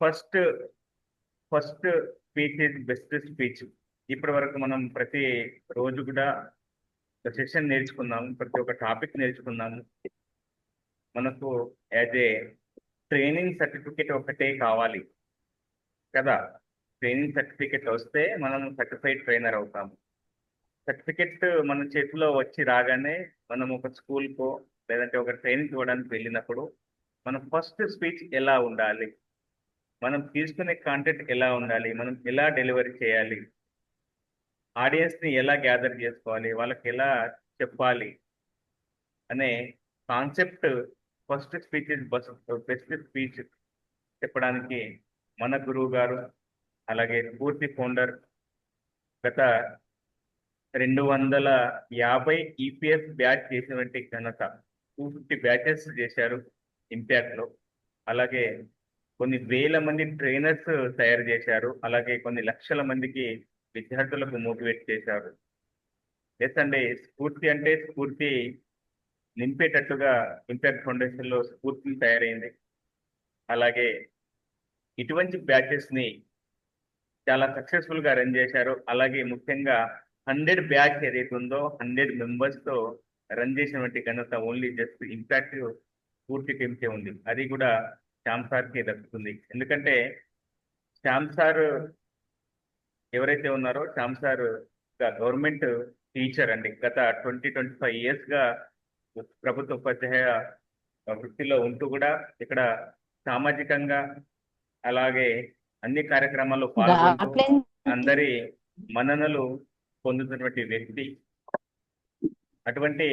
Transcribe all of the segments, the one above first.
First first speech is best speech. ఇప్పటి వరకు మనం ప్రతి రోజు కూడా ఒక సెషన్ నేర్చుకున్నాము, ప్రతి ఒక్క టాపిక్ నేర్చుకున్నాము. మనకు యాజ్ ఏ ట్రైనింగ్ సర్టిఫికేట్ ఒకటే కావాలి కదా. ట్రైనింగ్ సర్టిఫికేట్ వస్తే మనం సర్టిఫైడ్ ట్రైనర్ అవుతాము. సర్టిఫికెట్ మన చేతిలో వచ్చి రాగానే మనం ఒక స్కూల్కో లేదంటే ఒక ట్రైనింగ్ ఇవ్వడానికి వెళ్ళినప్పుడు మనం ఫస్ట్ స్పీచ్ ఎలా ఉండాలి, మనం తీసుకునే కాంటెంట్ ఎలా ఉండాలి, మనం ఎలా డెలివరీ చేయాలి, ఆడియన్స్ని ఎలా గ్యాదర్ చేసుకోవాలి, వాళ్ళకి ఎలా చెప్పాలి అనే concept first speech best speech చెప్పడానికి మన గురువు గారు, అలాగే పూర్తి ఫౌండర్, గత 250 ఈపీఎస్ బ్యాచ్ చేసినటువంటి ఘనత, 250 బ్యాచెస్ చేశారు ఇంపాక్ట్ లో. అలాగే కొన్ని వేల మంది ట్రైనర్స్ తయారు చేశారు, అలాగే కొన్ని లక్షల మందికి విద్యార్థులకు మోటివేట్ చేశారు. ఎస్ అండి, స్ఫూర్తి అంటే స్ఫూర్తి నింపేటట్టుగా ఇంపాక్ట్ ఫౌండేషన్ లో స్ఫూర్తి తయారైంది. అలాగే ఇటువంటి బ్యాచెస్ ని చాలా సక్సెస్ఫుల్ గా రన్ చేశారు. అలాగే ముఖ్యంగా 100 బ్యాచ్ ఏదైతే ఉందో 100 మెంబర్స్ తో రన్ చేసినటువంటి ఘనత ఓన్లీ జస్ట్ ఇంపాక్ట్ పూర్తి టీమ్కే ఉంది. అది కూడా శ్యామ్ సార్ కి దక్కుతుంది. ఎందుకంటే శ్యామ్ సార్ ఎవరైతే ఉన్నారో, శ్యామ్ సార్ గవర్నమెంట్ టీచర్ అండి. గత 25 ఇయర్స్ గా ప్రభుత్వ ఉపాధ్యాయ వృత్తిలో ఉంటూ కూడా ఇక్కడ సామాజికంగా అలాగే అన్ని కార్యక్రమాల్లో పాల్గొంటూ అందరి మన్ననలు పొందుతున్నటువంటి వ్యక్తి. అటువంటి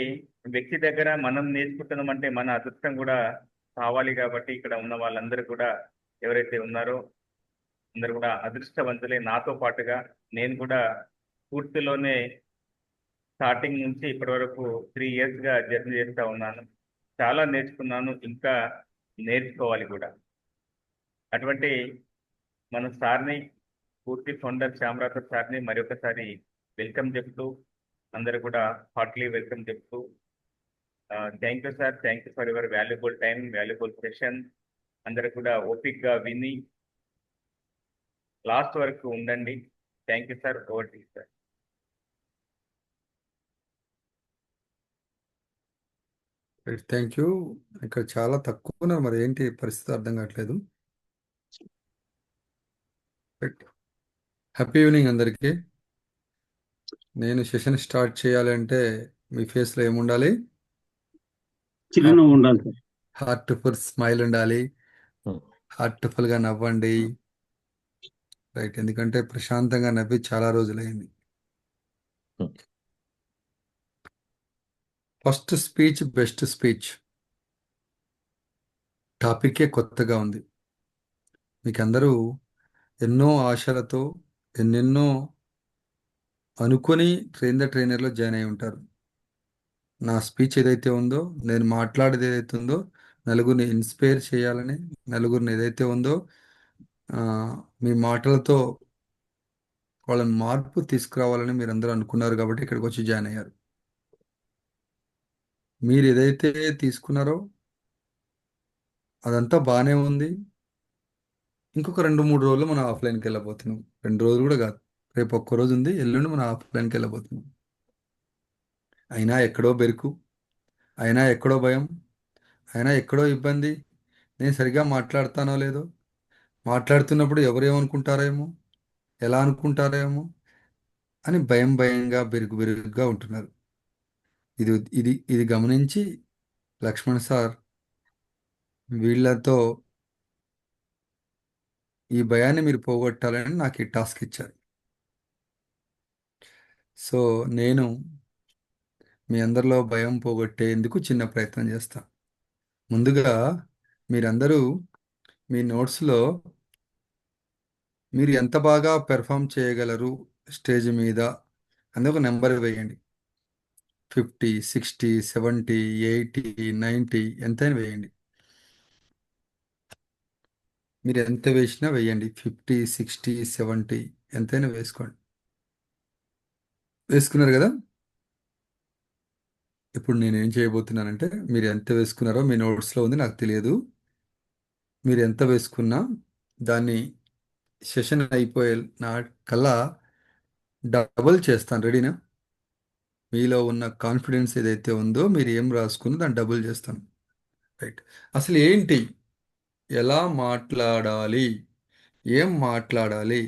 వ్యక్తి దగ్గర మనం నేర్చుకుంటున్నామంటే మన అదృష్టం కూడా కావాలి. కాబట్టి ఇక్కడ ఉన్న వాళ్ళందరూ కూడా ఎవరైతే ఉన్నారో అందరూ కూడా అదృష్టవంతులే. నాతో పాటుగా నేను కూడా పూర్తిలోనే స్టార్టింగ్ నుంచి ఇప్పటి వరకు 3 ఇయర్స్ గా జర్నీ చేస్తూ ఉన్నాను. చాలా నేర్చుకున్నాను, ఇంకా నేర్చుకోవాలి కూడా. అటువంటి మన సార్ని, పూర్తి ఫౌండర్ శ్యామరాథ సార్ని మరొకసారి వెల్కమ్ చెప్తూ, అందరూ కూడా హార్ట్లీ వెల్కమ్ చెప్తూ, thank you sir, thank you for your valuable time, valuable session. అందరూ కూడా ఓపిక్గా విని లాస్ట్ వరకు ఉండండి. Thank you sir, over to you sir. Thank you. ఇక్కడ చాలా తక్కువ ఉన్నారు, మరి ఏంటి పరిస్థితి అర్థం కావట్లేదు. హ్యాపీ ఈవినింగ్ అందరికీ. నేను సెషన్ స్టార్ట్ చేయాలంటే మీ ఫేస్లో ఏముండాలి? చిరునవ్వు ఉండాలి సార్. హార్ట్ఫుల్ స్మైల్ ఉండాలి, హార్ట్ఫుల్గా నవ్వండి. రైట్, ఎందుకంటే ప్రశాంతంగా నవ్వి చాలా రోజులైంది. ఫస్ట్ స్పీచ్ బెస్ట్ స్పీచ్ టాపికే కొత్తగా ఉంది. మీకు అందరూ ఎన్నో ఆశలతో ఎన్నెన్నో అనుకొని ట్రైనర్లో జాయిన్ అయి ఉంటారు. నా స్పీచ్ ఏదైతే ఉందో, నేను మాట్లాడేది ఏదైతే ఉందో, నలుగురిని ఇన్స్పైర్ చేయాలని, నలుగురిని ఏదైతే ఉందో మీ మాటలతో వాళ్ళని మార్పు తీసుకురావాలని మీరు అందరూ అనుకున్నారు కాబట్టి ఇక్కడికి వచ్చి జాయిన్ అయ్యారు. మీరు ఏదైతే తీసుకున్నారో అదంతా బాగానే ఉంది. ఇంకొక 2-3 రోజులు మనం ఆఫ్లైన్కి వెళ్ళబోతున్నాం. 2 రోజులు కూడా కాదు, రేపు ఒక్క రోజు ఉంది, ఎల్లుండి మనం ఆఫ్లైన్కి వెళ్ళబోతున్నాం. అయినా ఎక్కడో బెరుకు, అయినా ఎక్కడో భయం, అయినా ఎక్కడో ఇబ్బంది. నేను సరిగా మాట్లాడతానో లేదో, మాట్లాడుతున్నప్పుడు ఎవరేమనుకుంటారేమో, ఎలా అనుకుంటారేమో అని భయంగా బెరుగ్గా ఉంటున్నారు. ఇది ఇది ఇది గమనించి లక్ష్మణ్ సార్ వీళ్ళతో ఈ భయాన్ని మీరు పోగొట్టాలని నాకు ఈ టాస్క్ ఇచ్చారు. సో నేను మీ అందరిలో భయం పోగొట్టేందుకు చిన్న ప్రయత్నం చేస్తాను. ముందుగా మీరందరూ మీ నోట్స్లో మీరు ఎంత బాగా పెర్ఫామ్ చేయగలరు స్టేజ్ మీద అనేది ఒక నెంబర్ వేయండి. 50, 60, 70, 80, 90 ఎంతైనా వేయండి. మీరు ఎంత వేసినా వేయండి. 50, 60, 70 ఎంతైనా వేసుకోండి. వేసుకున్నారు కదా? ఇప్పుడు నేను ఏం చేయబోతున్నానంటే, మీరు ఎంత వేసుకున్నారో మీ నోట్స్లో ఉంది, నాకు తెలియదు. మీరు ఎంత వేసుకున్నా దాన్ని సెషన్ అయిపోయే నా కల్లా డబుల్ చేస్తాను. రెడీనా? మీలో ఉన్న కాన్ఫిడెన్స్ ఏదైతే ఉందో మీరు ఏం రాసుకుని దాన్ని డబుల్ చేస్తాను. రైట్. అసలు ఏంటి, ఎలా మాట్లాడాలి, ఏం మాట్లాడాలి,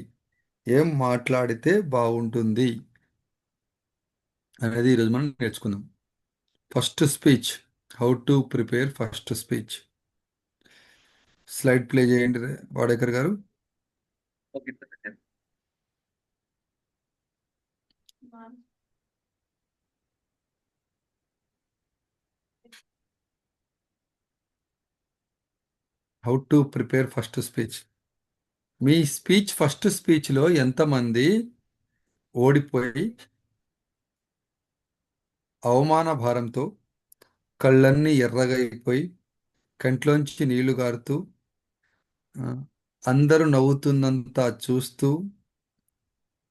ఏం మాట్లాడితే బాగుంటుంది అనేది ఈరోజు మనం నేర్చుకుందాం. First speech, how to prepare first speech. Slide play చేయండి Wadekar garu. Okay sir. How to prepare first speech. మీ స్పీచ్, ఫస్ట్ స్పీచ్లో ఎంతమంది ఓడిపోయి అవమాన భారంతో కళ్ళన్నీ ఎర్రగా అయిపోయి కంట్లోంచి నీళ్లు గారుతూ ఆ, అందరూ నవ్వుతున్నంత చూస్తూ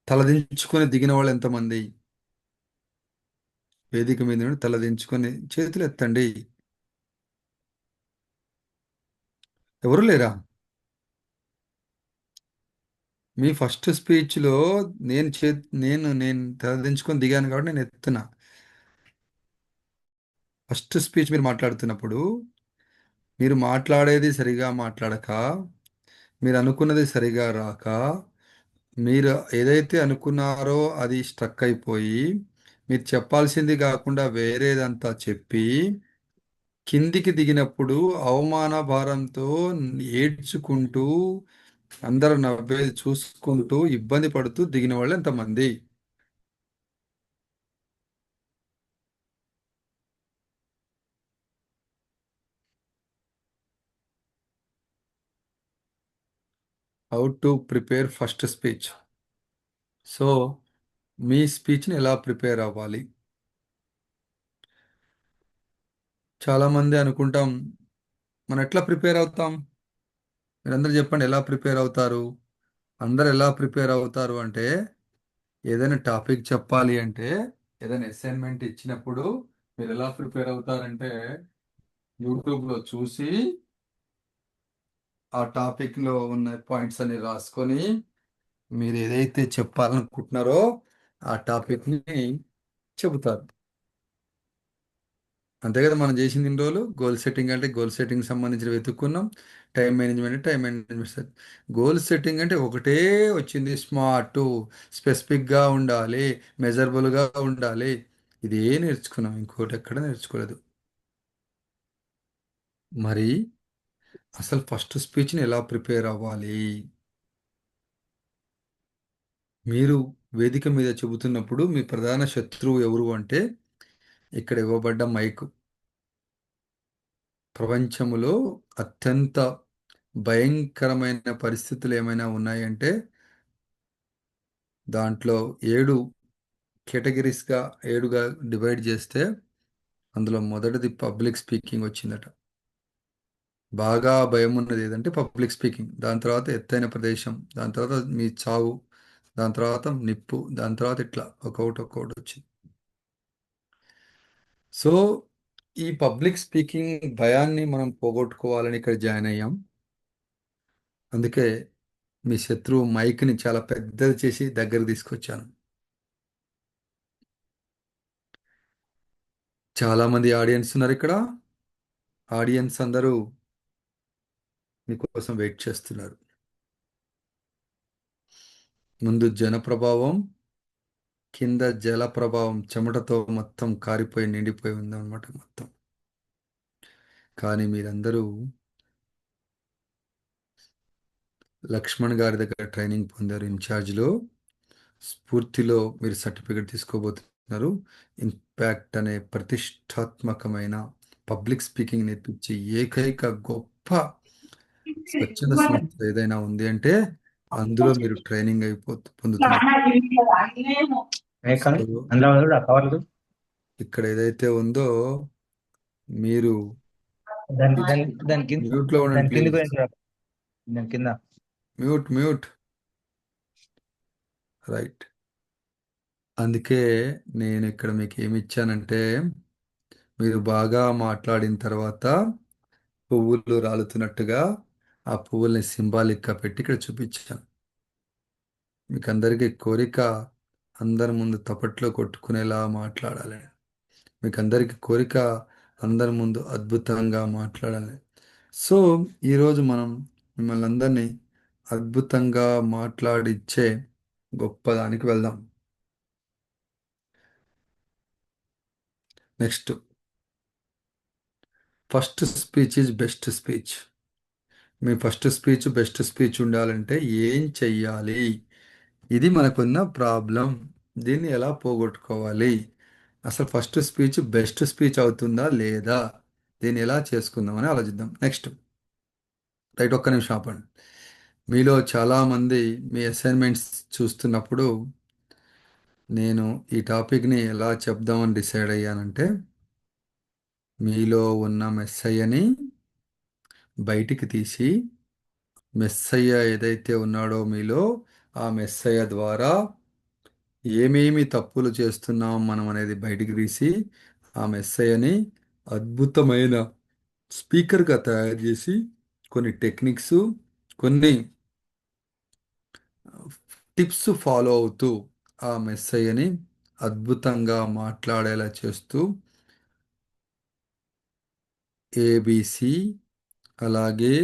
తలదించుకొని దిగిన వాళ్ళు ఎంతమంది? వేదిక మీద నుండి తలదించుకొని చేతులు ఎత్తండి. ఎవరు లేరా? మీ ఫస్ట్ స్పీచ్లో నేను తలదించుకొని దిగాను కాబట్టి నేను ఎత్తున్నా. ఫస్ట్ స్పీచ్ మీరు మాట్లాడుతున్నప్పుడు మీరు మాట్లాడేది సరిగా మాట్లాడక, మీరు అనుకున్నది సరిగా రాక, మీరు ఏదైతే అనుకున్నారో అది స్ట్రక్ అయిపోయి, మీరు చెప్పాల్సింది కాకుండా వేరేదంతా చెప్పి కిందికి దిగినప్పుడు అవమాన భారంతో ఏడ్చుకుంటూ అందరూ నవ్వేది చూసుకుంటూ ఇబ్బంది పడుతూ దిగిన వాళ్ళు ఎంతమంది? How to prepare first speech. So మీ స్పీచ్ని ఎలా ప్రిపేర్ అవ్వాలి? చాలామంది అనుకుంటాం, మనం ఎట్లా ప్రిపేర్ అవుతాం? మీరందరూ చెప్పండి, ఎలా ప్రిపేర్ అవుతారు? అందరు ఎలా ప్రిపేర్ అవుతారు అంటే, ఏదైనా టాపిక్ చెప్పాలి అంటే, ఏదైనా అసైన్మెంట్ ఇచ్చినప్పుడు మీరు ఎలా ప్రిపేర్ అవుతారంటే, యూట్యూబ్లో చూసి ఆ టాపిక్లో ఉన్న పాయింట్స్ అన్ని రాసుకొని మీరు ఏదైతే చెప్పాలనుకుంటున్నారో ఆ టాపిక్ని చెబుతారు. అంతే కదా మనం చేసింది ఇన్ని రోజులు. గోల్ సెట్టింగ్ అంటే గోల్ సెట్టింగ్ సంబంధించిన వెతుక్కున్నాం. Time management, time management. Goal setting అంటే ఒకటే వచ్చింది, స్మార్ట్, స్పెసిఫిక్గా ఉండాలి, మెజరబుల్గా ఉండాలి. ఇదే నేర్చుకున్నాం, ఇంకోటి ఎక్కడ నేర్చుకోలేదు. మరి అసలు ఫస్ట్ స్పీచ్ని ఎలా ప్రిపేర్ అవ్వాలి? మీరు వేదిక మీద చెబుతున్నప్పుడు మీ ప్రధాన శత్రువు ఎవరు అంటే, ఇక్కడ ఇవ్వబడ్డ మైక్. ప్రపంచములో అత్యంత భయంకరమైన పరిస్థితులు ఏమైనా ఉన్నాయంటే దాంట్లో 7 కేటగిరీస్గా 7గా డివైడ్ చేస్తే అందులో మొదటిది పబ్లిక్ స్పీకింగ్ వచ్చిందట. బాగా భయం ఉన్నది ఏదంటే పబ్లిక్ స్పీకింగ్. దాని తర్వాత ఎత్తైన ప్రదేశం, దాని తర్వాత మీ చావు, దాని తర్వాత నిప్పు, దాని తర్వాత ఇట్లా ఒక్కొక్కటి వచ్చింది. సో ఈ పబ్లిక్ స్పీకింగ్ భయాన్ని మనం పోగొట్టుకోవాలని ఇక్కడ జాయిన్ అయ్యాం. అందుకే మీ శత్రువు మైక్ని చాలా పెద్దది చేసి దగ్గర తీసుకొచ్చాను. చాలా మంది ఆడియన్స్ ఉన్నారు ఇక్కడ. ఆడియన్స్ అందరూ మీకోసం వెయిట్ చేస్తున్నారు. ముందు జన ప్రభావం, కింద జల ప్రభావం, చెమటతో మొత్తం కారిపోయి నిండిపోయి ఉందన్నమాట మొత్తం. కానీ మీరందరూ లక్ష్మణ్ గారి దగ్గర ట్రైనింగ్ పొందారు ఇన్ఛార్జ్లో. స్ఫూర్తిలో మీరు సర్టిఫికెట్ తీసుకోబోతున్నారు. ఇంపాక్ట్ అనే ప్రతిష్టాత్మకమైన పబ్లిక్ స్పీకింగ్ నేర్పించే ఏకైక గొప్ప స్వచ్ఛంద సంస్థ ఏదైనా ఉంది అంటే అందులో మీరు ట్రైనింగ్ పొందుతున్నారు. సో ఇక్కడ ఏదైతే ఉందో మీరు మ్యూట్లో ఉండండి ప్లీజ్. Mute mute. రైట్. అందుకే నేను ఇక్కడ మీకు ఏమి ఇచ్చానంటే, మీరు బాగా మాట్లాడిన తర్వాత పువ్వులు రాలుతున్నట్టుగా ఆ పువ్వుల్ని సింబాలిక్గా పెట్టి ఇక్కడ చూపించాను. మీకు అందరికీ కోరిక అందరి ముందు తపట్లో కొట్టుకునేలా మాట్లాడాలి. మీకు అందరికీ కోరిక అందరి ముందు అద్భుతంగా మాట్లాడాలి. సో ఈరోజు మనం మిమ్మల్ని అందరినీ అద్భుతంగా మాట్లాడిచ్చే గొప్పదానికి వెళ్దాం. Next, first speech is best speech. Me first speech best speech ఉండాలంటే ఏం చెయ్యాలి? ఇది మనకున్న ప్రాబ్లం. దీన్ని ఎలా పోగొట్టుకోవాలి? అసలు ఫస్ట్ స్పీచ్ బెస్ట్ స్పీచ్ అవుతుందా లేదా? దీన్ని ఎలా చేసుకుందామని ఆలోచిద్దాం. నెక్స్ట్, రైట్, ఒక్క నిమిషం ఆపండి. మీలో చాలామంది మీ అసైన్మెంట్స్ చూస్తున్నప్పుడు నేను ఈ టాపిక్ని ఎలా చెప్దామని డిసైడ్ అయ్యానంటే, మీలో ఉన్న మెస్సయ్యని బయటికి తీసి, మెస్సయ్య ఏదైతే ఉన్నాడో మీలో, ఆ మెస్సయ్య ద్వారా ఏమేమి తప్పులు చేస్తున్నాం మనం అనేది బయటికి తీసి, ఆ మెస్సయ్యని అద్భుతమైన స్పీకర్గా తయారు చేసి, కొన్ని టెక్నిక్స్, కొన్ని టిప్స్ ఫాలో అవుతూ ఆ మెస్సయ్యని అద్భుతంగా మాట్లాడేలా చేస్తూ ఏబిసి, అలాగే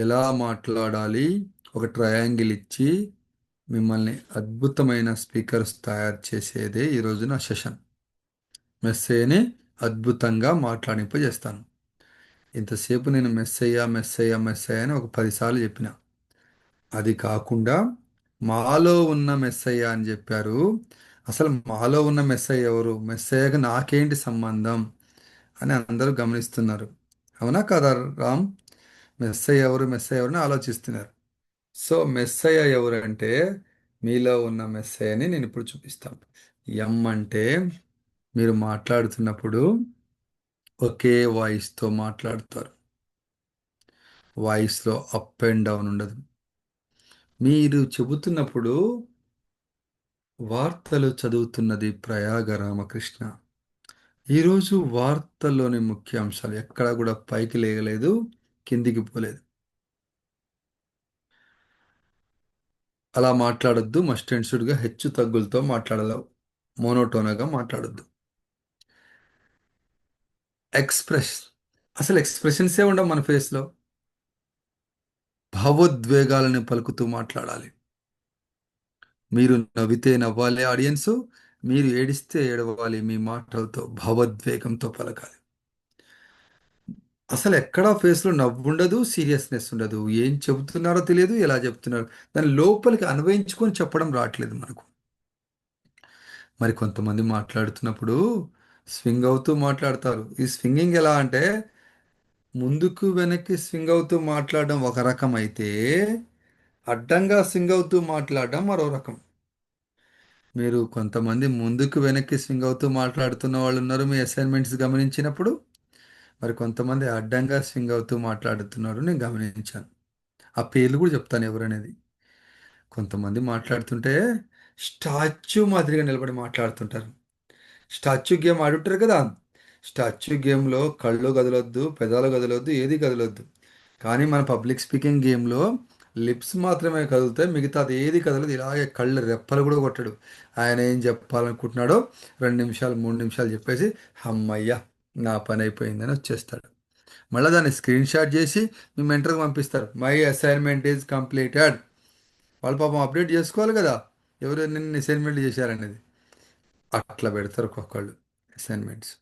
ఎలా మాట్లాడాలి, ఒక ట్రయాంగిల్ ఇచ్చి మిమ్మల్ని అద్భుతమైన స్పీకర్స్ తయారు చేసేదే ఈరోజు నా సెషన్. మెస్సేని అద్భుతంగా మాట్లాడింపజేస్తాను. ఇంతసేపు నేను మెస్సయ్య మెస్సయ్య మెస్సయ్య అని ఒక 10 సార్లు చెప్పిన. అది కాకుండా మాలో ఉన్న మెస్సయ్య అని చెప్పారు. అసలు మాలో ఉన్న మెస్సయ్య ఎవరు? మెస్సయ్యకు నాకేంటి సంబంధం అని అందరూ గమనిస్తున్నారు. అవునా కదా రామ్? మెస్సయ్య ఎవరు, మెస్సయ్య ఎవరిని ఆలోచిస్తున్నారు. సో మెస్సయ్య ఎవరు అంటే, మీలో ఉన్న మెస్సయ్యని నేను ఇప్పుడు చూపిస్తాను. ఎం అంటే మీరు మాట్లాడుతున్నప్పుడు ఒకే వాయిస్తో మాట్లాడతారు. వాయిస్లో అప్ అండ్ డౌన్ ఉండదు. మీరు చెబుతున్నప్పుడు వార్తలు చదువుతున్నది ప్రయాగ రామకృష్ణ. ఈరోజు వార్తల్లోని ముఖ్యాంశాలు ఎక్కడా కూడా పైకి లేగలేదు, కిందికి పోలేదు. అలా మాట్లాడొద్దు. మస్ట్ అండ్ షుడ్గా హెచ్చు తగ్గులతో మాట్లాడలేవు. మోనోటోనగా మాట్లాడొద్దు. ఎక్స్ప్రెస్, అసలు ఎక్స్ప్రెషన్సే ఉండవు మన ఫేస్లో. భావోద్వేగాలను పలుకుతూ మాట్లాడాలి. మీరు నవ్వితే నవ్వాలి ఆడియన్స్, మీరు ఏడిస్తే ఏడవాలి. మీ మాటలతో భావోద్వేగంతో పలకాలి. అసలు ఎక్కడా ఫేస్లో నవ్వు ఉండదు, సీరియస్నెస్ ఉండదు. ఏం చెబుతున్నారో తెలియదు, ఎలా చెప్తున్నారు దాని లోపలికి అన్వయించుకొని చెప్పడం రావట్లేదు మనకు. మరి కొంతమంది మాట్లాడుతున్నప్పుడు స్వింగ్ అవుతూ మాట్లాడతారు. ఈ స్వింగింగ్ ఎలా అంటే, ముందుకు వెనక్కి స్వింగ్ అవుతూ మాట్లాడడం ఒక రకం అయితే, అడ్డంగా స్వింగ్ అవుతూ మాట్లాడడం మరో రకం. మీరు కొంతమంది ముందుకు వెనక్కి స్వింగ్ అవుతూ మాట్లాడుతున్న వాళ్ళు ఉన్నారు మీ అసైన్మెంట్స్ గమనించినప్పుడు. మరి కొంతమంది అడ్డంగా స్వింగ్ అవుతూ మాట్లాడుతున్నారు నేను గమనించాను. ఆ పేర్లు కూడా చెప్తాను ఎవరనేది. కొంతమంది మాట్లాడుతుంటే స్టాచ్యూ మాదిరిగా నిలబడి మాట్లాడుతుంటారు. స్టాచ్యూ గేమ్ ఆడుంటారు కదా. స్టాచ్యూ గేమ్లో కళ్ళు కదలొద్దు, పెదాలు కదలొద్దు, ఏది కదలొద్దు. కానీ మన పబ్లిక్ స్పీకింగ్ గేమ్లో లిప్స్ మాత్రమే కదులుతాయి, మిగతాది ఏది కదలదు. ఇలాగే కళ్ళు రెప్పలు కూడా కొట్టడు. ఆయన ఏం చెప్పాలనుకుంటున్నాడో 2 నిమిషాలు 3 నిమిషాలు చెప్పేసి అమ్మయ్య నా పని అయిపోయిందని వచ్చేస్తాడు. మళ్ళీ దాన్ని స్క్రీన్ షాట్ చేసి మీ మెంటర్కి పంపిస్తారు. My assignment is completed. వాళ్ళు పాపం అప్డేట్ చేసుకోవాలి కదా, ఎవరు నిన్న అసైన్మెంట్ చేశారనేది. అట్లా పెడతారు ఒక్కొక్కళ్ళు అసైన్మెంట్స్.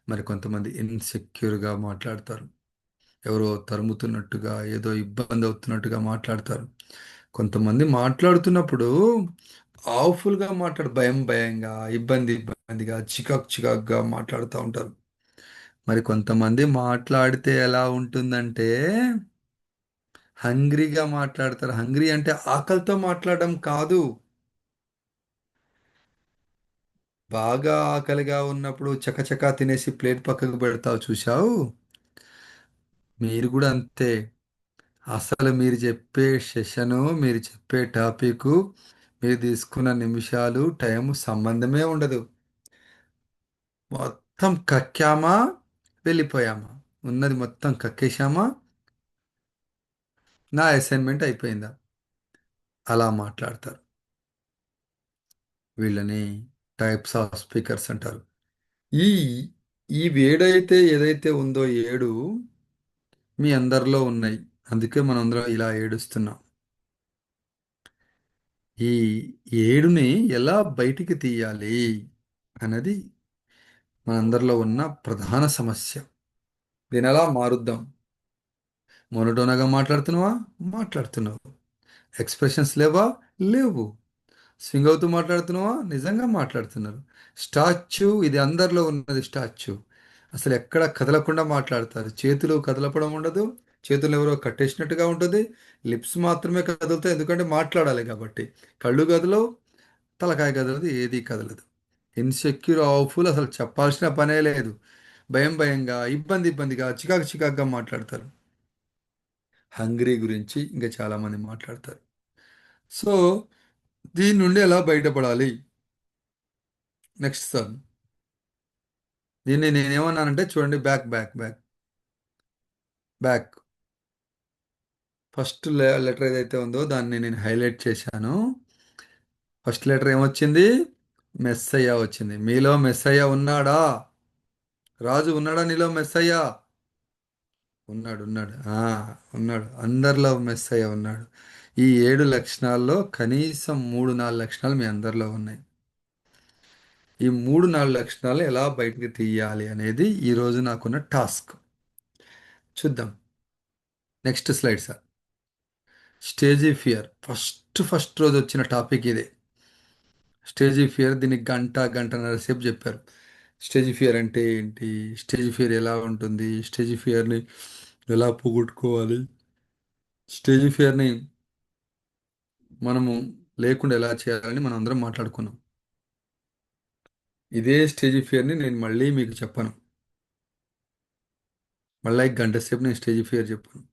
మరి కొంతమంది ఇన్సెక్యూర్గా మాట్లాడతారు. ఎవరో తరుముతున్నట్టుగా, ఏదో ఇబ్బంది అవుతున్నట్టుగా మాట్లాడతారు. కొంతమంది మాట్లాడుతున్నప్పుడు పవర్ఫుల్గా భయం భయంగా, ఇబ్బందిగా, చికాకుగా మాట్లాడుతూ ఉంటారు. మరి కొంతమంది మాట్లాడితే ఎలా ఉంటుందంటే, హంగ్రీగా మాట్లాడతారు. హంగ్రీ అంటే ఆకలితో మాట్లాడడం కాదు. బాగా ఆకలిగా ఉన్నప్పుడు చకచకా తినేసి ప్లేట్ పక్కకు పెడతావు చూశావు. మీరు కూడా అంతే. అసలు మీరు చెప్పే సెషను, మీరు చెప్పే టాపిక్, మీరు తీసుకున్న నిమిషాలు, టైం సంబంధమే ఉండదు. మొత్తం కక్కామా, వెళ్ళిపోయామా, ఉన్నది మొత్తం కక్కేశామా, నా అసైన్మెంట్ అయిపోయిందా, అలా మాట్లాడతారు. వీళ్ళని టైప్స్ ఆఫ్ స్పీకర్స్ అంటారు. ఈ ఈ వేడైతే ఏదైతే ఉందో ఏడు మీ అందరిలో ఉన్నాయి. అందుకే మనందరం ఇలా ఏడుస్తున్నాం. ఈ ఏడుని ఎలా బయటికి తీయాలి అన్నది మనందరిలో ఉన్న ప్రధాన సమస్య. దీని ఎలా మారుద్దాం? మొనటోనగా మాట్లాడుతున్నావా? మాట్లాడుతున్నావు. ఎక్స్ప్రెషన్స్ లేవా? లేవు. స్వింగ్ అవుతూ మాట్లాడుతున్నావా? నిజంగా మాట్లాడుతున్నారు. స్టాచ్యూ, ఇది అందరిలో ఉన్నది స్టాచ్యూ. అసలు ఎక్కడ కదలకుండా మాట్లాడతారు. చేతులు కదలపడం ఉండదు. చేతులు ఎవరో కట్టేసినట్టుగా ఉంటుంది. లిప్స్ మాత్రమే కదులుతాయి, ఎందుకంటే మాట్లాడాలి కాబట్టి. కళ్ళు కదలవు, తలకాయ కదలదు, ఏది కదలదు. ఇన్సెక్యూర్, అవఫుల్, అసలు చెప్పాల్సిన పనే లేదు. భయం భయంగా, ఇబ్బందిగా, చికాకుగా మాట్లాడతారు. హంగ్రీ గురించి ఇంకా చాలామంది మాట్లాడతారు. సో దీని నుండి ఎలా బయటపడాలి? నెక్స్ట్ సార్, దీన్ని నేనేమన్నానంటే చూడండి, back back back back. First letter ఏదైతే ఉందో దాన్ని నేను హైలైట్ చేశాను. ఫస్ట్ లెటర్ ఏమొచ్చింది? మెస్సయ్య వచ్చింది. మీలో మెస్సయ్య ఉన్నాడా? రాజు ఉన్నాడా నీలో మెస్సయ్య? ఉన్నాడు, ఉన్నాడు, ఉన్నాడు. అందరిలో మెస్సయ్య ఉన్నాడు. ఈ 7 లక్షణాల్లో కనీసం 3-4 లక్షణాలు మీ అందరిలో ఉన్నాయి. ఈ 3-4 లక్షణాలు ఎలా బయటికి తీయాలి అనేది ఈరోజు నాకున్న టాస్క్. చూద్దాం. Next slide sir. Stage fear. First రోజు వచ్చిన టాపిక్ ఇదే. Stage fear. దీన్ని గంటన్నర సేపు చెప్పారు. స్టేజీ ఫియర్ అంటే ఏంటి, స్టేజీ ఫియర్ ఎలా ఉంటుంది, స్టేజీ ఫియర్ని ఎలా పోగొట్టుకోవాలి, స్టేజీ ఫియర్ని మనము లేకుండా ఎలా చేయాలని మనం అందరం మాట్లాడుకున్నాం. ఇదే స్టేజీ ఫియర్ని నేను మళ్ళీ మీకు చెప్పను. మళ్ళీ 1 గంట సేపు నేను స్టేజీ ఫియర్ చెప్పాను.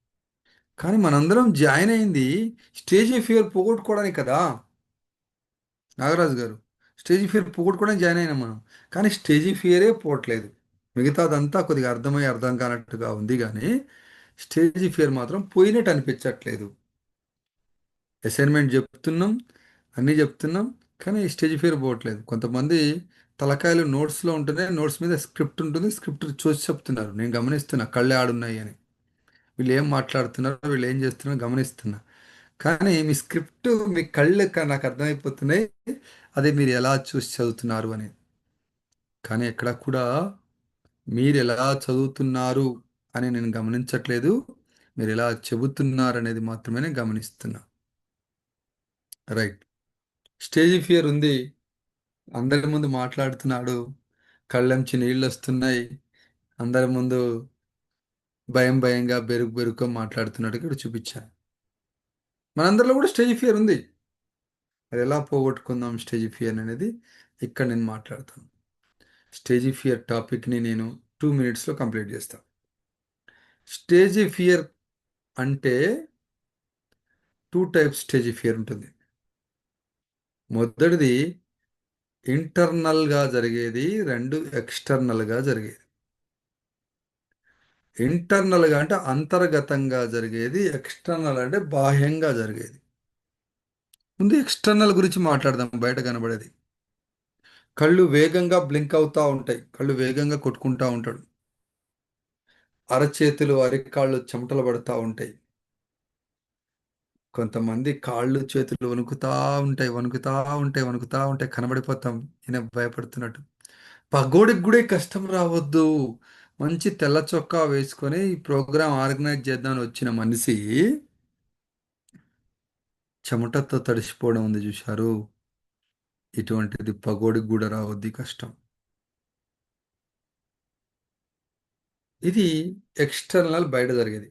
కానీ మనందరం జాయిన్ అయింది స్టేజీ ఫియర్ పోగొట్టుకోవడానికి కదా నాగరాజు గారు. స్టేజీ ఫియర్ పోగొట్టుకోవడానికి జాయిన్ అయినాం మనం. కానీ స్టేజీ ఫియరే పోవట్లేదు. మిగతాదంతా కొద్దిగా అర్థం కానట్టుగా ఉంది, కానీ స్టేజీ ఫియర్ మాత్రం పోయినట్టు అనిపించట్లేదు. అసైన్మెంట్ చెప్తున్నాం, అన్నీ చెప్తున్నాం, కానీ స్టేజ్ ఫియర్ పోవట్లేదు. కొంతమంది తలకాయలు నోట్స్లో ఉంటున్నాయి, నోట్స్ మీద స్క్రిప్ట్ ఉంటుంది, స్క్రిప్ట్ చూసి చెప్తున్నారు. నేను గమనిస్తున్నా, కళ్ళే ఆడున్నాయి అని. వీళ్ళు ఏం మాట్లాడుతున్నారో, వీళ్ళు ఏం చేస్తున్నారో గమనిస్తున్నా. కానీ మీ స్క్రిప్ట్, మీ కళ్ళు నాకు అర్థమైపోతున్నాయి, అది మీరు ఎలా చూసి చదువుతున్నారు అని. కానీ ఎక్కడ కూడా మీరు ఎలా చదువుతున్నారు అని నేను గమనించట్లేదు. మీరు ఎలా చెబుతున్నారు అనేది మాత్రమే నేను గమనిస్తున్నా. రైట్. స్టేజ్ ఫియర్ ఉంది, అందరి ముందు మాట్లాడుతున్నాడు, కళ్ళంచి నీళ్ళు వస్తున్నాయి, అందరి ముందు భయంగా బెరుకు మాట్లాడుతున్నట్టు ఇక్కడ చూపించాను. మనందరిలో కూడా స్టేజ్ ఫియర్ ఉంది. అది ఎలా పోగొట్టుకుందాం స్టేజ్ ఫియర్ అనేది ఇక్కడ నేను మాట్లాడతాను. స్టేజ్ ఫియర్ టాపిక్ని నేను 2 minutesలో కంప్లీట్ చేస్తాను. స్టేజ్ ఫియర్ అంటే 2 types స్టేజ్ ఫియర్ ఉంటుంది. మొదటిది ఇంటర్నల్గా జరిగేది, రెండు ఎక్స్టర్నల్గా జరిగేది. ఇంటర్నల్గా అంటే అంతర్గతంగా జరిగేది, ఎక్స్టర్నల్ అంటే బాహ్యంగా జరిగేది. ముందు ఎక్స్టర్నల్ గురించి మాట్లాడదాం. బయట కనబడేది, కళ్ళు వేగంగా బ్లింక్ అవుతూ ఉంటాయి, కళ్ళు వేగంగా కొట్టుకుంటూ ఉంటాడు, అరచేతులు అరికాళ్ళు చెమటలు పడుతూ ఉంటాయి, కొంతమంది కాళ్ళు చేతులు వణుకుతా ఉంటాయి, కనబడిపోతాం ఈయన భయపడుతున్నట్టు. పగోడికి కూడా ఈ కష్టం రావద్దు. మంచి తెల్ల చొక్కా వేసుకొని ఈ ప్రోగ్రాం ఆర్గనైజ్ చేద్దామని వచ్చిన మనిషి చెమటతో తడిసిపోవడం ఉంది చూశారు. ఇటువంటిది పగోడికి కూడా రావద్ది కష్టం. ఇది ఎక్స్టర్నల్, బయట జరిగేది.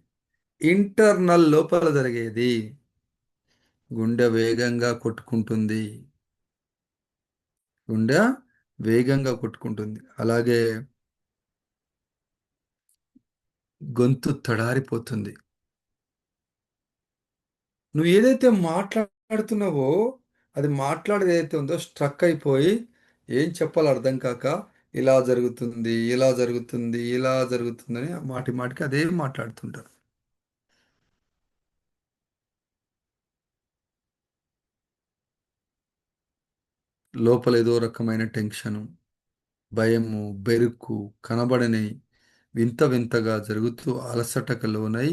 ఇంటర్నల్, లోపల జరిగేది. గుండె వేగంగా కొట్టుకుంటుంది, గుండె వేగంగా కొట్టుకుంటుంది, అలాగే గొంతు తడారిపోతుంది. నువ్వు ఏదైతే మాట్లాడుతున్నావో అది మాట్లాడేది ఏదైతే ఉందో స్ట్రక్ అయిపోయి ఏం చెప్పాలో అర్థం కాక ఇలా జరుగుతుంది, ఇలా జరుగుతుంది, ఇలా జరుగుతుందని మాటికి అదే మాట్లాడుతుంటారు. లోపల ఏదో రకమైన టెన్షను, భయము, బెరుకు, కనబడని వింత వింతగా జరుగుతూ అలసటకు లోనై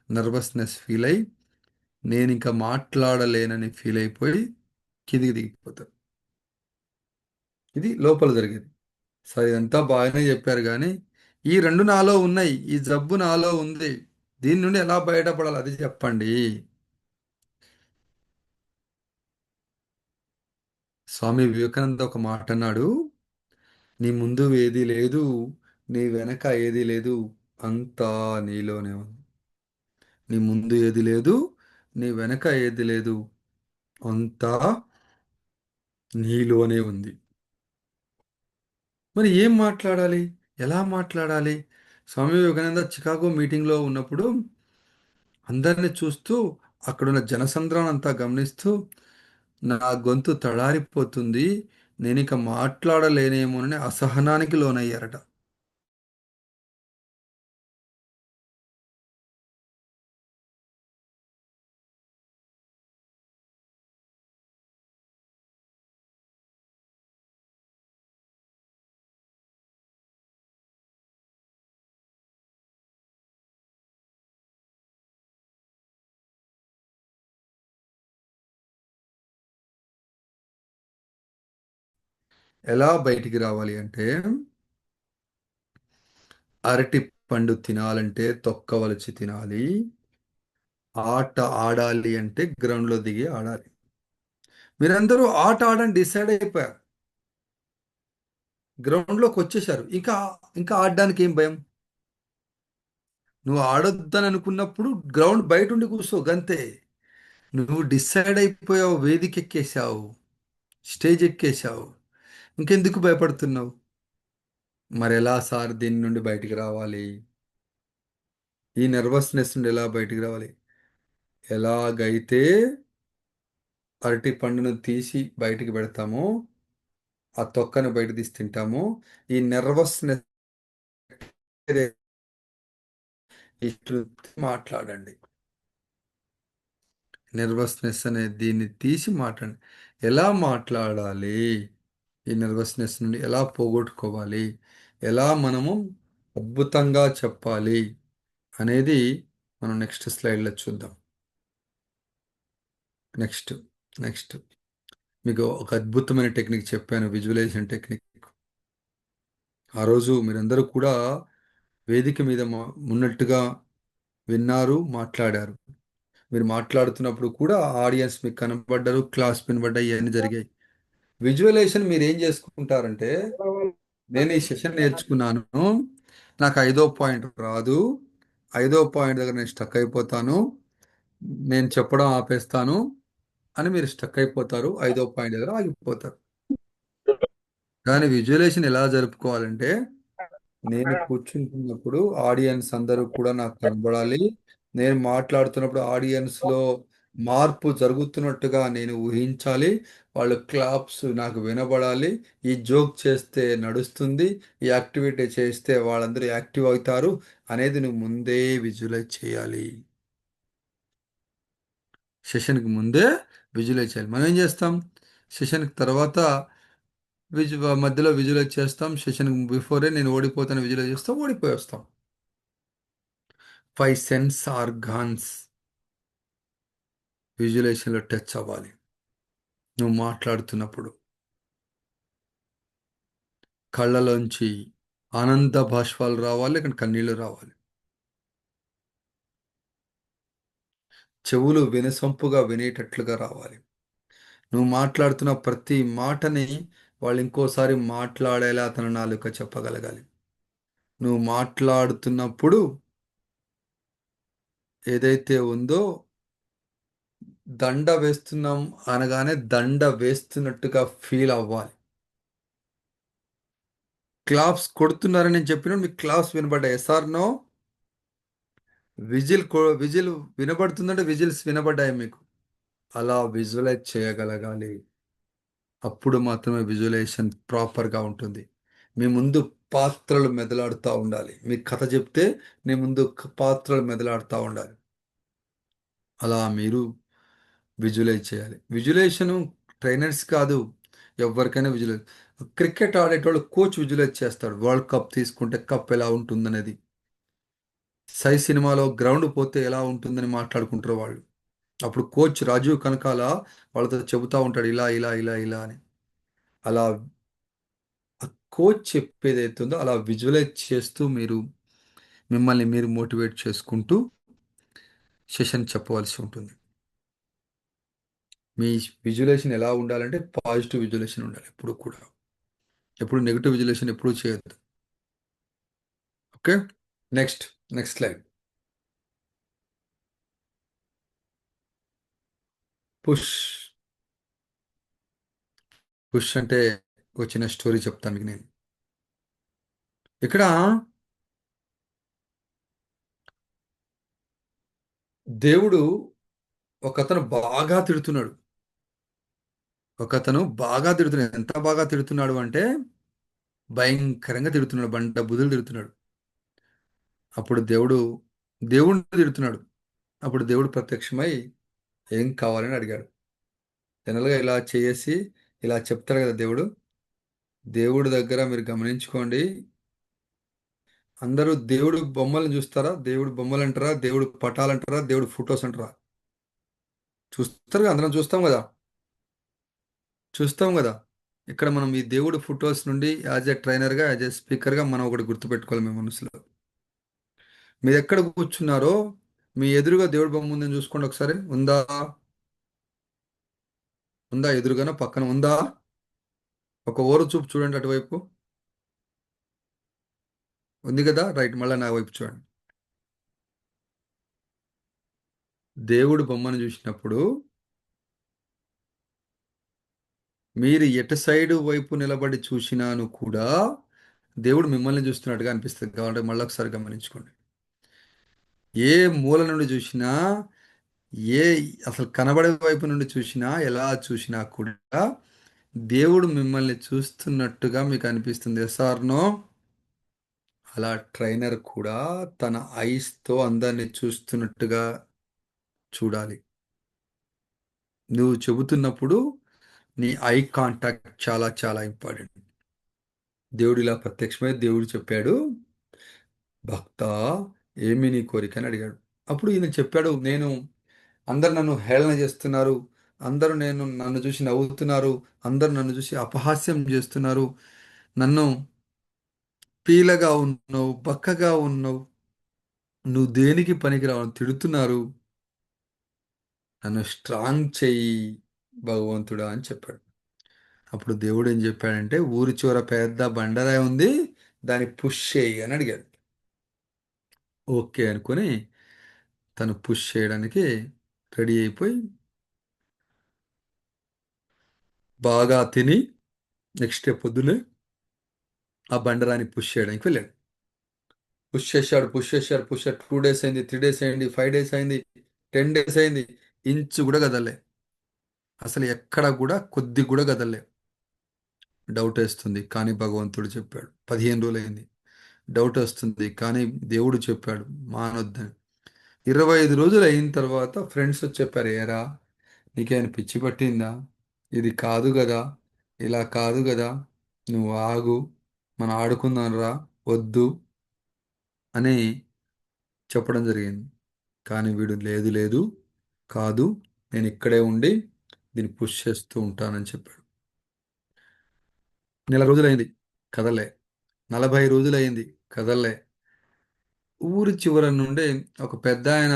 నర్వస్నెస్ ఫీల్ అయి నేను ఇంకా మాట్లాడలేనని ఫీల్ అయిపోయి కిందికి దిగిపోతారు. ఇది లోపల జరిగేది. సరే ఇదంతా బాగానే చెప్పారు కానీ ఈ రెండు నాలో ఉన్నాయి, ఈ జబ్బు నాలో ఉంది, దీని నుండి ఎలా బయటపడాలి అది చెప్పండి. స్వామి వివేకానంద ఒక మాట అన్నాడు, నీ ముందు ఏది లేదు, నీ వెనక ఏది లేదు, అంతా నీలోనే ఉంది. నీ ముందు ఏది లేదు, నీ వెనక ఏది లేదు, అంతా నీలోనే ఉంది. మరి ఏం మాట్లాడాలి, ఎలా మాట్లాడాలి? స్వామి వివేకానంద చికాగో మీటింగ్లో ఉన్నప్పుడు అందరిని చూస్తూ అక్కడున్న జనసంద్రాన్ని అంతా గమనిస్తూ నా గొంతు తడారిపోతుంది, నేను ఇక మాట్లాడలేనేమోనని అసహనానికి లోనయ్యారట. ఎలా బయటికి రావాలి అంటే, అరటి పండు తినాలంటే తొక్కవలిచి తినాలి, ఆట ఆడాలి అంటే గ్రౌండ్లో దిగి ఆడాలి. మీరందరూ ఆట ఆడని డిసైడ్ అయిపోయారు, గ్రౌండ్లోకి వచ్చేసారు, ఇంకా ఇంకా ఆడడానికి ఏం భయం? నువ్వు ఆడొద్దని అనుకున్నప్పుడు గ్రౌండ్ బయట ఉండి కూర్చో గంతే. నువ్వు డిసైడ్ అయిపోయావు, వేదిక ఎక్కేసావు, స్టేజ్ ఎక్కేసావు, ఇంకెందుకు భయపడుతున్నావు? మరి ఎలా సార్ దీని నుండి బయటికి రావాలి? ఈ నర్వస్నెస్ నుండి ఎలా బయటికి రావాలి? ఎలాగైతే అరటి పండును తీసి బయటికి పెడతామో, ఆ తొక్కను బయట తీసి తింటామో, ఈ నర్వస్నెస్ ఇట్లు మాట్లాడండి. నర్వస్నెస్ అనే దీన్ని తీసి మాట్లాడండి. ఎలా మాట్లాడాలి? ఈ నర్వస్నెస్ నుండి ఎలా పోగొట్టుకోవాలి, ఎలా మనము అద్భుతంగా చెప్పాలి అనేది మనం నెక్స్ట్ స్లైడ్లో చూద్దాం. నెక్స్ట్ నెక్స్ట్ మీకు ఒక అద్భుతమైన టెక్నిక్ చెప్పాను, విజువలైజేషన్ టెక్నిక్. ఆ రోజు మీరందరూ కూడా వేదిక మీద ఉన్నట్టుగా విన్నారు, మాట్లాడారు. మీరు మాట్లాడుతున్నప్పుడు కూడా ఆడియన్స్ మీకు కనపడ్డారు, క్లాస్ వినబడ్డాయి, ఇవన్నీ జరిగాయి. విజువలైజేషన్ మీరు ఏం చేసుకుంటారంటే, నేను ఈ సెషన్ నేర్చుకున్నాను, నాకు 5వ పాయింట్ రాదు, 5వ పాయింట్ దగ్గర నేను స్టక్ అయిపోతాను, నేను చెప్పడం ఆపేస్తాను అని మీరు స్టక్ అయిపోతారు, 5వ పాయింట్ దగ్గర ఆగిపోతారు. కానీ విజువలైజేషన్ ఎలా జరుపుకోవాలంటే, నేను కూర్చుంటున్నప్పుడు ఆడియన్స్ అందరూ కూడా నాకు కనబడాలి, నేను మాట్లాడుతున్నప్పుడు ఆడియన్స్లో మార్పు జరుగుతున్నట్టుగా నేను ఊహించాలి, వాళ్ళు క్లాప్స్ నాకు వినబడాలి, ఈ జోక్ చేస్తే నడుస్తుంది, ఈ యాక్టివిటీ చేస్తే వాళ్ళందరూ యాక్టివ్ అవుతారు అనేది నువ్వు ముందే విజువలైజ్ చేయాలి. సెషన్కి ముందే విజువలైజ్ చేయాలి. మనం ఏం చేస్తాం, సెషన్కి తర్వాత మధ్యలో విజువలైజ్ చేస్తాం, సెషన్ బిఫోరే నేను ఓడిపోతాను విజువలైజ్ చేస్తాం, ఓడిపోయి వస్తాం. 5 సెన్స్ ఆర్గాన్స్ విజువలైజేషన్లో టచ్ అవ్వాలి. నువ్వు మాట్లాడుతున్నప్పుడు కళ్ళలోంచి ఆనంద బాష్పాలు రావాలి, ఇక్కడ కన్నీళ్లు రావాలి. చెవులు వినసొంపుగా వినేటట్లుగా రావాలి. నువ్వు మాట్లాడుతున్న ప్రతి మాటని వాళ్ళు ఇంకోసారి మాట్లాడేలా తన నాలుక చెప్పగలగాలి. నువ్వు మాట్లాడుతున్నప్పుడు ఏదైతే ఉందో, దండ వేస్తున్నాం అనగానే దండ వేస్తున్నట్టుగా ఫీల్ అవ్వాలి. క్లాప్స్ కొడుతున్నారని నేను చెప్పిన మీకు క్లాప్స్ వినబడ్డాయి, ఎస్ఆర్ నో? విజిల్ వినబడుతుందంటే విజిల్స్ వినబడ్డాయి మీకు. అలా విజువలైజ్ చేయగలగాలి, అప్పుడు మాత్రమే విజువలైజేషన్ ప్రాపర్గా ఉంటుంది. మీ ముందు పాత్రలు మెదలాడుతూ ఉండాలి, మీకు కథ చెప్తే మీ ముందు పాత్రలు మెదలాడుతూ ఉండాలి. అలా మీరు విజువలైజ్ చేయాలి. విజువలైజేషన్ ట్రైనర్స్ కాదు, ఎవరికైనా విజువలైజ్. క్రికెట్ ఆడేటోళ్ళు కోచ్ విజువలైజ్ చేస్తాడు, వరల్డ్ కప్ తీసుకుంటే కప్ ఎలా ఉంటుందనేది. సినిమాలో గ్రౌండ్ పోతే ఎలా ఉంటుందని మాట్లాడుకుంటారు వాళ్ళు. అప్పుడు కోచ్ రాజీవ్ కనకాల వాళ్ళతో చెబుతా ఉంటాడు, ఇలా ఇలా ఇలా ఇలా అని. అలా ఆ కోచ్ చెప్పేది అవుతుందో అలా విజువలైజ్ చేస్తూ మీరు మిమ్మల్ని మీరు మోటివేట్ చేసుకుంటూ సెషన్ చెప్పవలసి ఉంటుంది. మీ విజువలేషన్ ఎలా ఉండాలంటే పాజిటివ్ విజువలేషన్ ఉండాలి ఎప్పుడు కూడా. ఎప్పుడు నెగిటివ్ విజువలేషన్ ఎప్పుడు చేయొద్దు. Okay, next next slide. Push. Push అంటే వచ్చిన స్టోరీ చెప్తాను మీకు నేను. ఇక్కడ దేవుడు ఒకతను బాగా తిడుతున్నాడు. ఒకతను బాగా తిడుతున్నాడు. ఎంత బాగా తిడుతున్నాడు అంటే భయంకరంగా తిడుతున్నాడు, బండ బుద్ధులు తిడుతున్నాడు. అప్పుడు దేవుడిని తిడుతున్నాడు. అప్పుడు దేవుడు ప్రత్యక్షమై ఏం కావాలని అడిగాడు. జనరల్గా ఇలా చేసి ఇలా చెప్తారు కదా దేవుడు. దేవుడి దగ్గర మీరు గమనించుకోండి, అందరూ దేవుడు బొమ్మలను చూస్తారా? దేవుడు బొమ్మలు అంటారా? దేవుడు పటాలు అంటారా? దేవుడు ఫొటోస్ అంటారా? చూస్తారు కదా, అందరం చూస్తాం కదా, చూస్తాం కదా. ఇక్కడ మనం ఈ దేవుడు ఫొటోస్ నుండి యాజ్ ఎ ట్రైనర్గా, యాజ్ ఎ స్పీకర్గా మనం ఒకటి గుర్తుపెట్టుకోవాలి మీ మనసులో. మీరు ఎక్కడ కూర్చున్నారో మీ ఎదురుగా దేవుడి బొమ్మ ఉందని చూసుకోండి ఒకసారి. ఉందా? ఉందా? ఎదురుగానో పక్కన ఉందా? ఒక ఓర చూపు చూడండి అటువైపు. ఉంది కదా, రైట్. మళ్ళీ నా వైపు చూడండి. దేవుడు బొమ్మను చూసినప్పుడు మీరు ఎటు సైడు వైపు నిలబడి చూసినాను కూడా దేవుడు మిమ్మల్ని చూస్తున్నట్టుగా అనిపిస్తుంది. కాబట్టి మళ్ళీ ఒకసారి గమనించుకోండి. ఏ మూల నుండి చూసినా, ఏ అసలు కనబడే వైపు నుండి చూసినా, ఎలా చూసినా కూడా దేవుడు మిమ్మల్ని చూస్తున్నట్టుగా మీకు అనిపిస్తుంది. Yes or no? అలా ట్రైనర్ కూడా తన ఐస్తో అందరిని చూస్తున్నట్టుగా చూడాలి. నువ్వు చెబుతున్నప్పుడు నీ ఐ కాంటాక్ట్ చాలా చాలా ఇంపార్టెంట్. దేవుడు ఇలా ప్రత్యక్షమై దేవుడు చెప్పాడు, భక్త ఏమి నీ కోరిక అని అడిగాడు. అప్పుడు ఈయన చెప్పాడు, నేను అందరు నన్ను హేళన చేస్తున్నారు, అందరూ నన్ను చూసి నవ్వుతున్నారు, అందరూ నన్ను చూసి అపహాస్యం చేస్తున్నారు, నన్ను పీలగా ఉన్నావు, బక్కగా ఉన్నావు, నువ్వు దేనికి పనికిరావు అని తిడుతున్నారు, నన్ను స్ట్రాంగ్ చెయ్యి భగవంతుడా అని చెప్పాడు. అప్పుడు దేవుడు ఏం చెప్పాడంటే, ఊరి చివర పెద్ద బండరాయి ఉంది, దాన్ని పుష్ చేయి అని అడిగాడు. ఓకే అనుకొని తను పుష్ చేయడానికి రెడీ అయిపోయి బాగా తిని నెక్స్ట్ డే పొద్దున్నే ఆ బండరాన్ని పుష్ చేయడానికి వెళ్ళాడు. పుష్ చేశాడు, పుష్ చేశాడు, పుష్ 2 days అయింది, 3 days అయింది, 5 days అయింది, 10 days అయింది. ఇంచు కూడా కదలే. అసలు ఎక్కడ కూడా కొద్ది కూడా కదలే. డౌట్ వేస్తుంది, కానీ భగవంతుడు చెప్పాడు. 15 రోజులు అయింది. డౌట్ వస్తుంది, కానీ దేవుడు చెప్పాడు మానొద్దని. 25 రోజులు అయిన తర్వాత ఫ్రెండ్స్ వచ్చి చెప్పారు, ఏరా నీకేమైనా పిచ్చి పట్టిందా? ఇది కాదు కదా, ఇలా కాదు కదా, నువ్వు ఆగు, మనం ఆడుకుందాం రా, వద్దు అని చెప్పడం జరిగింది. కానీ వీడు లేదు లేదు, కాదు, నేను ఇక్కడే ఉండి దీన్ని పుష్ చేస్తూ ఉంటానని చెప్పాడు. 1 నెల రోజులైంది, కదలే. 40 రోజులైంది, కదలే. ఊరి చివర నుండి ఒక పెద్ద ఆయన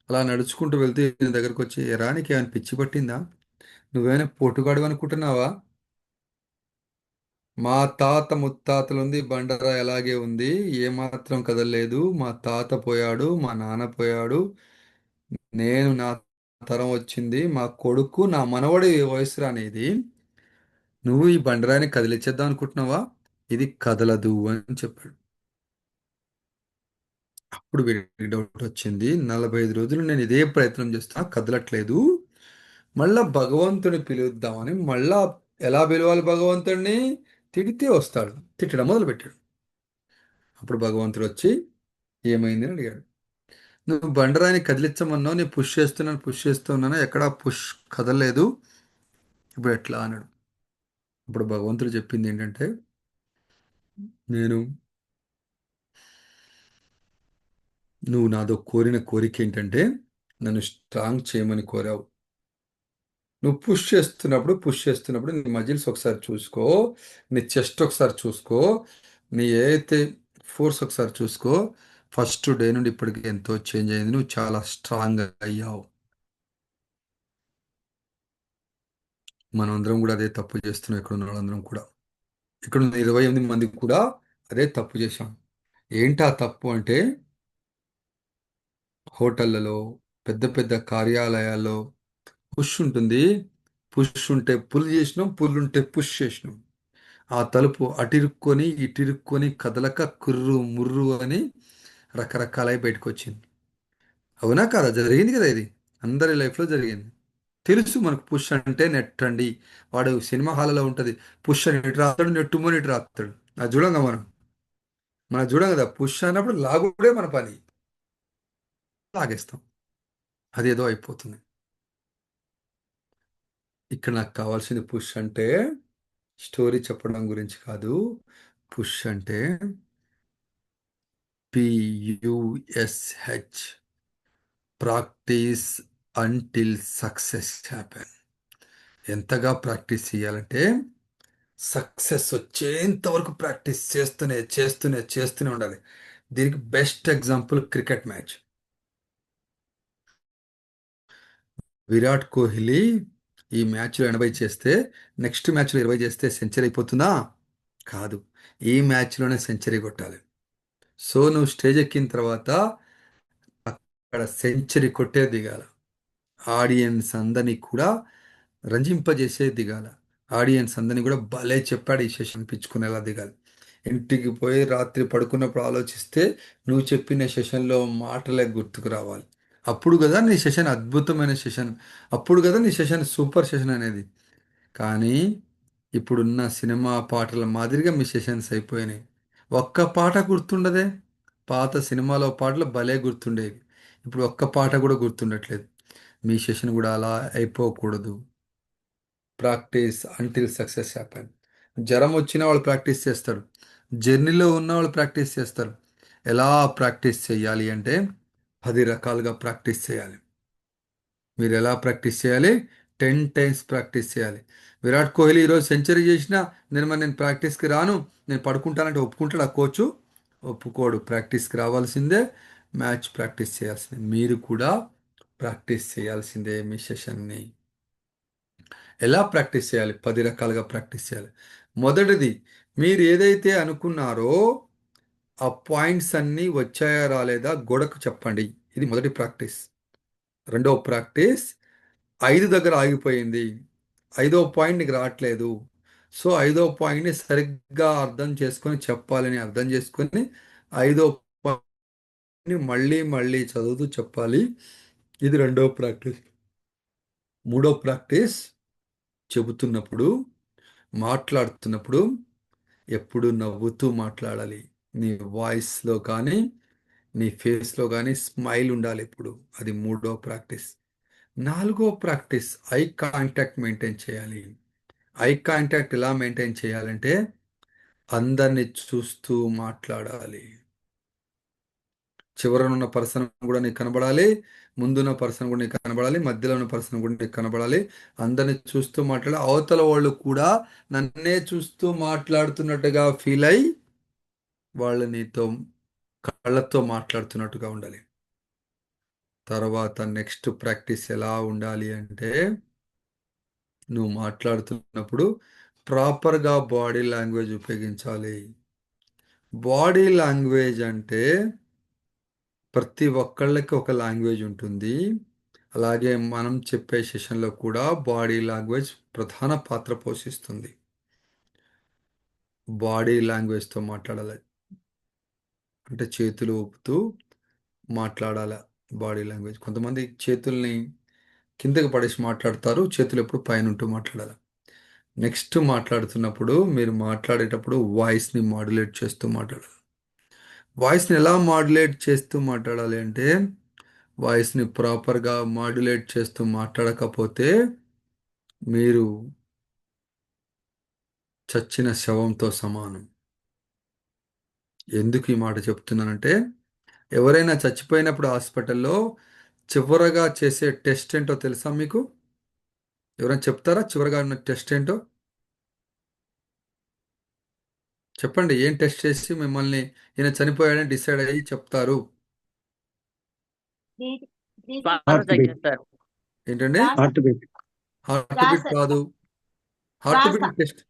అలా నడుచుకుంటూ వెళ్తే ఈయన దగ్గరకు వచ్చి, ఎరా నీకేమైనా పిచ్చి పట్టిందా? నువ్వేమైనా పోటుగాడు అనుకుంటున్నావా? మా తాత ముత్తాతలు ఉంది, బండరాయి అలాగే ఉంది, ఏమాత్రం కదలలేదు. మా తాత పోయాడు, మా నాన్న పోయాడు, నేను నా తరం వచ్చింది, మా కొడుకు నా మనవడి వయసు రానిది. నువ్వు ఈ బండరాయిని కదిలించేద్దాం అనుకుంటున్నావా? ఇది కదలదు అని చెప్పాడు. అప్పుడు వీడికి డౌట్ వచ్చింది, 45 రోజులు నేను ఇదే ప్రయత్నం చేస్తున్నా, కదలట్లేదు. మళ్ళా భగవంతుని పిలుద్దామని మళ్ళా ఎలా పిలవాలి భగవంతుడిని? తిడితే వస్తాడు. తిట్టడం మొదలుపెట్టాడు. అప్పుడు భగవంతుడు వచ్చి ఏమైంది అని అడిగాడు. నువ్వు బండరాయిని కదిలించమన్నావు, నేను పుష్ చేస్తున్నాను, ఎక్కడా పుష్ కదలలేదు, ఇప్పుడు ఎట్లా అన్నాడు. అప్పుడు భగవంతుడు చెప్పింది ఏంటంటే, నేను నువ్వు నాదో కోరిన కోరిక ఏంటంటే నన్ను స్ట్రాంగ్ చేయమని కోరావు. నువ్వు పుష్ చేస్తున్నప్పుడు నీ మజిల్స్ ఒకసారి చూసుకో, నీ చెస్ట్ ఒకసారి చూసుకో, నీ ఏదైతే ఫోర్స్ ఒకసారి చూసుకో. ఫస్ట్ డే నుండి ఇప్పటికి ఎంతో చేంజ్ అయింది, నువ్వు చాలా స్ట్రాంగ్ అయ్యావు. మనం అందరం కూడా అదే తప్పు చేస్తున్నాం. ఇక్కడ ఉన్న వాళ్ళందరం కూడా, ఇక్కడ ఉన్న 28 మంది కూడా అదే తప్పు చేశాం. ఏంటి ఆ తప్పు అంటే, హోటళ్లలో, పెద్ద పెద్ద కార్యాలయాల్లో పుష్ ఉంటుంది. పుష్ ఉంటే పుల్ చేసినాం, పుల్ ఉంటే పుష్ చేసినాం. ఆ తలుపు అటిరుక్కొని ఇటిరుక్కొని కదలక కుర్రు ముర్రు అని రకరకాలై బయటకు వచ్చింది. అవునా కాదా? జరిగింది కదా ఇది, అందరి లైఫ్లో జరిగింది. తెలుసు మనకు పుష్ అంటే నెట్ అండి. వాడు సినిమా హాల్లో ఉంటుంది, పుష్ అని ఇటు రాస్తాడు, నెట్టుమని ఇటు రాస్తాడు. అది చూడంగా మనం చూడం కదా. పుష్ అన్నప్పుడు లాగుడే మన పని, లాగేస్తాం, అదేదో అయిపోతుంది. ఇక్కడ నాకు కావాల్సింది పుష్ అంటే స్టోరీ చెప్పడం గురించి కాదు. పుష్ అంటే PUSH, practice until success happen. ఎంతగా ప్రాక్టీస్ చేయాలంటే సక్సెస్ వచ్చేంత వరకు ప్రాక్టీస్ చేస్తూనే ఉండాలి. దీనికి best example cricket match. Virat Kohli ఈ మ్యాచ్లో 80 చేస్తే నెక్స్ట్ మ్యాచ్లో 20 చేస్తే సెంచరీ అయిపోతుందా? కాదు, ఈ మ్యాచ్లోనే సెంచరీ కొట్టాలి. సో నువ్వు స్టేజ్ ఎక్కిన తర్వాత అక్కడ సెంచరీ కొట్టే దిగాల. ఆడియన్స్ అందరినీ కూడా రంజింపజేసే దిగాల. ఆడియన్స్ అందరినీ కూడా భలే చెప్పాడు ఈ సెషన్ అనిపించుకునేలా దిగాలి. ఇంటికి పోయి రాత్రి పడుకున్నప్పుడు ఆలోచిస్తే నువ్వు చెప్పిన సెషన్లో మాటలే గుర్తుకు రావాలి. అప్పుడు కదా నీ సెషన్ అద్భుతమైన సెషన్, అప్పుడు కదా నీ సెషన్ సూపర్ సెషన్ అనేది. కానీ ఇప్పుడున్న సినిమా పాటల మాదిరిగా మీ సెషన్స్ అయిపోయినాయి. ఒక్క పాట గుర్తుండదే. పాత సినిమాలో పాటలు భలే గుర్తుండేవి, ఇప్పుడు ఒక్క పాట కూడా గుర్తుండట్లేదు. మీ సెషన్ కూడా అలా అయిపోకూడదు. Practice until success happen. జ్వరం వచ్చిన వాళ్ళు ప్రాక్టీస్ చేస్తారు, జర్నీలో ఉన్న వాళ్ళు ప్రాక్టీస్ చేస్తారు. ఎలా ప్రాక్టీస్ చేయాలి అంటే 10 రకాలుగా ప్రాక్టీస్ చేయాలి. మీరు ఎలా ప్రాక్టీస్ చేయాలి? 10 టైమ్స్ ప్రాక్టీస్ చేయాలి. విరాట్ కోహ్లీ ఈరోజు సెంచరీ చేసినా నేను ప్రాక్టీస్కి రాను, నేను పడుకుంటానంటే ఒప్పుకుంటాడు ఆ కోచ్? ఒప్పుకోడు. ప్రాక్టీస్కి రావాల్సిందే, మ్యాచ్ ప్రాక్టీస్ చేయాల్సిందే. మీరు కూడా ప్రాక్టీస్ చేయాల్సిందే మీ సెషన్ని. ఎలా ప్రాక్టీస్ చేయాలి? 10 రకాలుగా ప్రాక్టీస్ చేయాలి. మొదటిది, మీరు ఏదైతే అనుకున్నారో ఆ పాయింట్స్ అన్నీ వచ్చాయా రాలేదా గోడకు చెప్పండి. ఇది మొదటి ప్రాక్టీస్. రెండవ ప్రాక్టీస్, 5 దగ్గర ఆగిపోయింది, 5వ పాయింట్ నీకు రావట్లేదు. సో 5వ పాయింట్ని సరిగ్గా అర్థం చేసుకొని చెప్పాలని అర్థం చేసుకొని 5వ పాయింట్ని మళ్ళీ మళ్ళీ చదువుతూ చెప్పాలి. ఇది రెండవ ప్రాక్టీస్. మూడో ప్రాక్టీస్, చెబుతున్నప్పుడు, మాట్లాడుతున్నప్పుడు ఎప్పుడు నవ్వుతూ మాట్లాడాలి. నీ వాయిస్లో కానీ నీ ఫేస్లో కానీ స్మైల్ ఉండాలి ఎప్పుడు. అది మూడో ప్రాక్టీస్. నాలుగో ప్రాక్టీస్, ఐ కాంటాక్ట్ మెయింటైన్ చేయాలి. ఐ కాంటాక్ట్ ఎలా మెయింటైన్ చేయాలంటే అందరిని చూస్తూ మాట్లాడాలి. చివరన ఉన్న పర్సన్ కూడా నీకు కనబడాలి, ముందున్న పర్సన్ కూడా నీకు కనబడాలి, మధ్యలో ఉన్న పర్సన్ కూడా నీకు కనబడాలి. అందరిని చూస్తూ మాట్లాడాలి. అవతల వాళ్ళు కూడా నన్నే చూస్తూ మాట్లాడుతున్నట్టుగా ఫీల్ అయి వాళ్ళు నీతో కళ్ళతో మాట్లాడుతున్నట్టుగా ఉండాలి. తర్వాత నెక్స్ట్ ప్రాక్టీస్ ఎలా ఉండాలి అంటే, నువ్వు మాట్లాడుతున్నప్పుడు ప్రాపర్గా బాడీ లాంగ్వేజ్ ఉపయోగించాలి. బాడీ లాంగ్వేజ్ అంటే ప్రతి ఒక్కళ్ళకి ఒక లాంగ్వేజ్ ఉంటుంది. అలాగే మనం చెప్పే సెషన్లో కూడా బాడీ లాంగ్వేజ్ ప్రధాన పాత్ర పోషిస్తుంది. బాడీ లాంగ్వేజ్తో మాట్లాడాలి అంటే చేతులు ఊపుతూ మాట్లాడాలి. బాడీ లాంగ్వేజ్, కొంతమంది చేతుల్ని కిందకి పడేసి మాట్లాడతారు, చేతులు ఎప్పుడు పైన ఉంటూ మాట్లాడాలి. నెక్స్ట్ మాట్లాడుతున్నప్పుడు మీరు మాట్లాడేటప్పుడు వాయిస్ని మాడ్యులేట్ చేస్తూ మాట్లాడాలి. వాయిస్ని ఎలా మాడ్యులేట్ చేస్తూ మాట్లాడాలి అంటే, వాయిస్ని ప్రాపర్గా మాడ్యులేట్ చేస్తూ మాట్లాడకపోతే మీరు చచ్చిన శవంతో సమానం. ఎందుకు ఈ మాట చెప్తున్నానంటే, ఎవరైనా చచ్చిపోయినప్పుడు హాస్పిటల్లో చివరగా చేసే టెస్ట్ ఏంటో తెలుసా మీకు? ఎవరైనా చెప్తారా చివరగా ఉన్న టెస్ట్ ఏంటో? చెప్పండి, ఏం టెస్ట్ చేసి మిమ్మల్ని ఈయన చనిపోయాడని డిసైడ్ అయ్యి చెప్తారు? శ్వాస హార్ట్ చెక్ బీట్ చేస్తారు. ఏంటండి? హార్ట్ బీట్ హార్ట్ బీట్ కాదు. హార్ట్ బీట్ టెస్ట్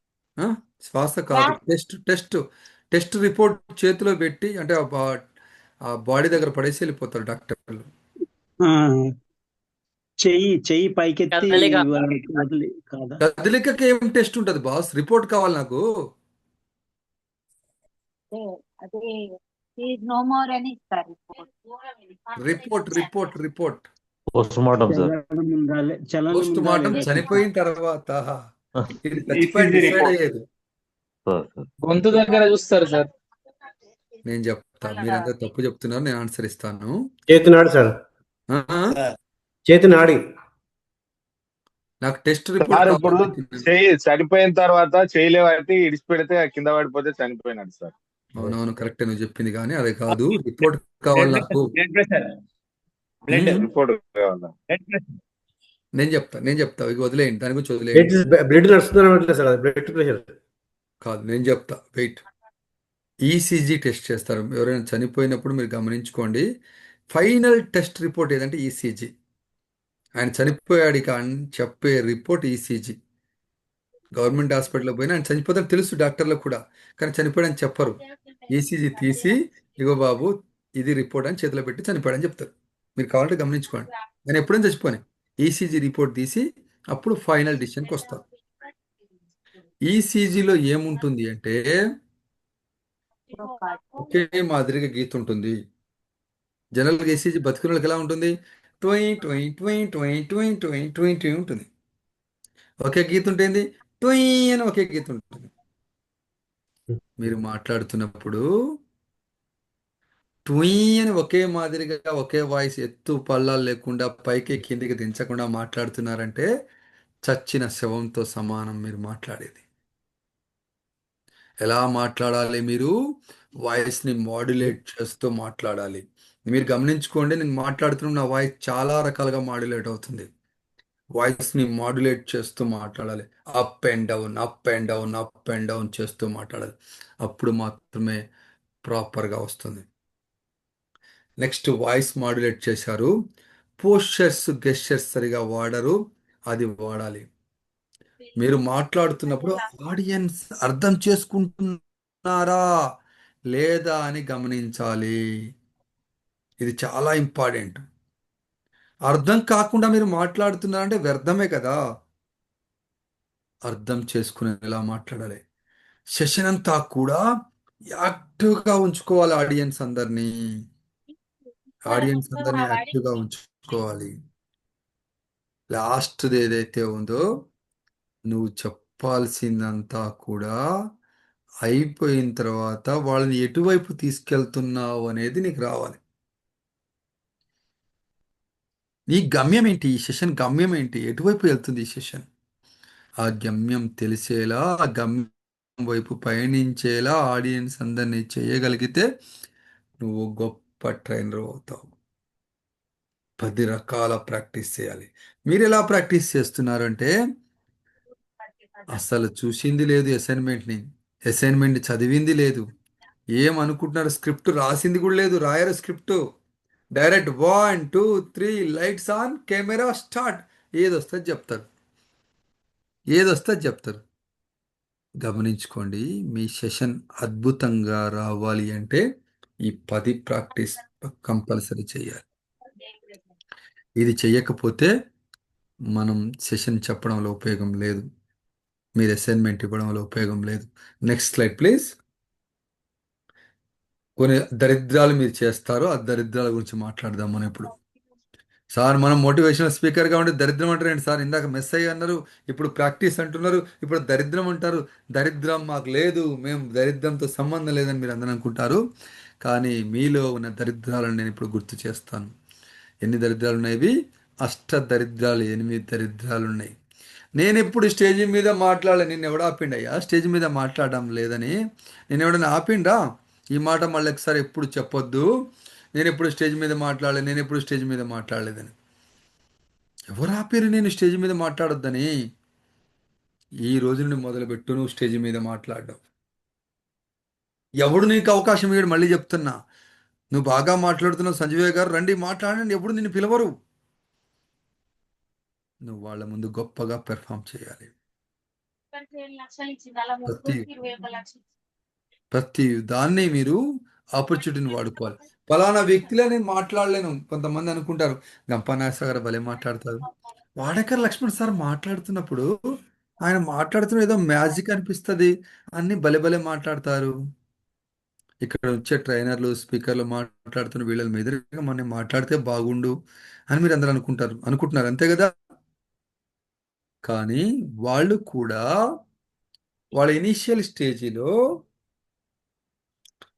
శ్వాస కాదు. టెస్ట్ రిపోర్ట్ చేతిలో పెట్టి, అంటే ఆ బాడీ దగ్గర పడేసి వెళ్ళిపోతారు డాక్టర్లు. ఆ, చెయ్యి పైకెత్తి కదలిక. వదిలి కాదా? కదలికకి ఏం టెస్ట్ ఉంటుంది బాస్? రిపోర్ట్ కావాలి నాకు. అదే నో మోర్ అని ఇస్తారు రిపోర్ట్. Post mortem sir. చలనం పోస్ట్ ఉందా మార్టం లేదా చనిపోయిన తర్వాత. ఇది చచ్చిపోయి ECG డిసైడ్ రిపోర్ట్. అయ్యేది. Sir sir. గొంతు దగ్గర చూస్తారు సార్. నేను చెప్తా, మీరంతా తప్పు చెప్తున్నారు, నేను ఆన్సర్ ఇస్తాను. చేతి నాడి సార్, ఆ? చేతి నాడి. నాకు టెస్ట్ రిపోర్ట్ సార్ ఇప్పుడు కావాలి. చెయ్యి చనిపోయిన తర్వాత చేయలేవైతే ఇడిచిపెడితే కింద పడిపోతే చనిపోయినాడు సార్. అవునవును, కరెక్ట్ నువ్వు చెప్పింది, కానీ అది కాదు. రిపోర్ట్ కావాలి నాకు. బ్లడ్ ప్రెషర్, బ్లడ్ రిపోర్ట్ కావాలా? Blood pressure. నేను చెప్తా ఇక వదిలేయండి, దాని గురించి వదిలేయండి. బ్లడ్ నడుస్తుంది సార్, అది బ్లడ్ ప్రెషర్ కాదు, నేను చెప్తా, వెయిట్. ఈసీజీ టెస్ట్ చేస్తారు ఎవరైనా చనిపోయినప్పుడు. మీరు గమనించుకోండి, ఫైనల్ టెస్ట్ రిపోర్ట్ ఏదంటే ఈసీజీ. ఆయన చనిపోయాడు ఇక అని చెప్పే రిపోర్ట్ ఈసీజీ. గవర్నమెంట్ హాస్పిటల్లో పోయినా ఆయన చనిపోతాడు తెలుసు డాక్టర్లకు కూడా, కానీ చనిపోయాడని చెప్పరు. ఈసీజీ తీసి, ఇగో బాబు ఇది రిపోర్ట్ అని చేతిలో పెట్టి చనిపోయాడని చెప్తారు. మీరు కావాలంటే గమనించుకోండి. నేను ఎప్పుడైనా చచ్చిపోయి ఈసీజీ రిపోర్ట్ తీసి అప్పుడు ఫైనల్ డిసిషన్కి వస్తారు. ఈసీజీలో ఏముంటుంది అంటే ఒకే మాదిరిగా గీత ఉంటుంది. జనరల్గా ఈసీజీ బతికిన వాళ్ళకి ఎలా ఉంటుంది? ట్వై ట్వై ట్వై ట్వై ట్వై ట్వై ట్వై ట్వై ఉంటుంది. ఒకే గీత ఉంటుంది, ట్వై అని ఒకే గీత ఉంటుంది. మీరు మాట్లాడుతున్నప్పుడు ట్వీ అని ఒకే మాదిరిగా ఒకే వాయిస్, ఎత్తు పల్లాలు లేకుండా పైకి కిందికి దించకుండా మాట్లాడుతున్నారంటే చచ్చిన శవంతో సమానం మీరు మాట్లాడేది. ఎలా మాట్లాడాలి? మీరు వాయిస్ని మాడ్యులేట్ చేస్తూ మాట్లాడాలి. మీరు గమనించుకోండి, నేను మాట్లాడుతున్న నా వాయిస్ చాలా రకాలుగా మాడ్యులేట్ అవుతుంది. వాయిస్ని మాడ్యులేట్ చేస్తూ మాట్లాడాలి. Up and down, up and down, up and down చేస్తూ మాట్లాడాలి. అప్పుడు మాత్రమే ప్రాపర్గా వస్తుంది. నెక్స్ట్, వాయిస్ మాడ్యులేట్ చేశారు. పోస్చర్స్, గెస్చర్స్ సరిగా వాడరు, అది వాడాలి. మీరు మాట్లాడుతున్నప్పుడు ఆడియన్స్ అర్థం చేసుకుంటున్నారా లేదా అని గమనించాలి. ఇది చాలా ఇంపార్టెంట్. అర్థం కాకుండా మీరు మాట్లాడుతున్నారంటే వ్యర్థమే కదా. అర్థం చేసుకునేలా మాట్లాడాలి. సెషన్ అంతా కూడా యాక్టివ్గా ఉంచుకోవాలి. ఆడియన్స్ అందరినీ యాక్టివ్గా ఉంచుకోవాలి. లాస్ట్ది ఏదైతే ఉందో, నువ్వు చెప్పాల్సిందంతా కూడా అయిపోయిన తర్వాత వాళ్ళని ఎటువైపు తీసుకెళ్తున్నావు అనేది నీకు రావాలి. నీ గమ్యం ఏంటి? ఈ సెషన్ గమ్యం ఏంటి? ఎటువైపు వెళ్తుంది ఈ సెషన్? ఆ గమ్యం తెలిసేలా, ఆ గమ్యం వైపు పయనించేలా ఆడియన్స్ అందరినీ చేయగలిగితే నువ్వు గొప్ప ట్రైనర్ అవుతావు. 10 రకాల ప్రాక్టీస్ చేయాలి. మీరు ఎలా ప్రాక్టీస్ చేస్తున్నారు అంటే, అసలు చూసింది లేదు అసైన్మెంట్ చదివింది లేదు. ఏమనుకుంటున్నారు? స్క్రిప్ట్ రాసింది కూడా లేదు, రాయరు script. Direct 1 2 3 lights on, camera start. ఏదొస్తుంది చెప్తారు. గమనించుకోండి, మీ సెషన్ అద్భుతంగా రావాలి అంటే ఈ 10 ప్రాక్టీస్ కంపల్సరీ చేయాలి. ఇది చేయకపోతే మనం సెషన్ చెప్పడంలో ఉపయోగం లేదు, మీరు అసైన్మెంట్ ఇవ్వడంలో ఉపయోగం లేదు. Next slide please. కొన్ని దరిద్రాలు మీరు చేస్తారు, ఆ దరిద్రాల గురించి మాట్లాడదాం మనం ఇప్పుడు. సార్, మనం మోటివేషనల్ స్పీకర్గా ఉండి దరిద్రం అంటారు ఏంటి సార్? ఇందాక మెస్ అయ్యి అన్నారు, ఇప్పుడు ప్రాక్టీస్ అంటున్నారు, ఇప్పుడు దరిద్రం అంటారు. దరిద్రం మాకు లేదు, మేము దరిద్రంతో సంబంధం లేదని మీరు అందరూ అనుకుంటారు. కానీ మీలో ఉన్న దరిద్రాలను నేను ఇప్పుడు గుర్తు చేస్తాను. ఎన్ని దరిద్రాలు ఉన్నాయి? 8 దరిద్రాలు ఉన్నాయి. నేను ఎప్పుడు స్టేజ్ మీద మాట్లాడలే, నిన్ను ఎవడు ఆపిండయ్యా స్టేజ్ మీద మాట్లాడడం లేదని? నేను ఎవడన్నా ఆపిండా? ఈ మాట మళ్ళీ ఒకసారి ఎప్పుడు చెప్పొద్దు, నేను ఎప్పుడు స్టేజ్ మీద మాట్లాడలే, నేను ఎప్పుడు స్టేజ్ మీద మాట్లాడలేదని. ఎవరు ఆపారు నేను స్టేజ్ మీద మాట్లాడొద్దని? ఈ రోజు నుండి మొదలుపెట్టు నువ్వు స్టేజ్ మీద మాట్లాడడం. ఎవడు నీకు అవకాశం ఇవ్వడు, మళ్ళీ చెప్తున్నా. నువ్వు బాగా మాట్లాడుతున్నావు సంజయ్ గారు, రండి మాట్లాడండి, ఎప్పుడు నిన్ను పిలవరు. నువ్వు వాళ్ళ ముందు గొప్పగా పెర్ఫామ్ చేయాలి. 27 లక్షలు ఇచ్చింది అలా ప్రతి ముగ్గురికి 21 లక్షలు. ప్రతి దాన్ని మీరు ఆపర్చునిటీని వాడుకోవాలి. ఫలానా వ్యక్తిలో నేను మాట్లాడలేను. కొంతమంది అనుకుంటారు గంపనాస గారు భలే మాట్లాడతారు. వాడకర్ లక్ష్మణ్ సార్ మాట్లాడుతున్నప్పుడు ఆయన మాట్లాడుతున్న ఏదో మ్యాజిక్ అనిపిస్తుంది, అన్ని భలే భలే మాట్లాడతారు. ఇక్కడ వచ్చే ట్రైనర్లు స్పీకర్లు మాట్లాడుతున్న వీళ్ళ మీద మనం మాట్లాడితే బాగుండు అని మీరు అందరూ అనుకుంటున్నారు అంతే కదా? కానీ వాళ్ళు కూడా వాళ్ళ ఇనిషియల్ స్టేజీలో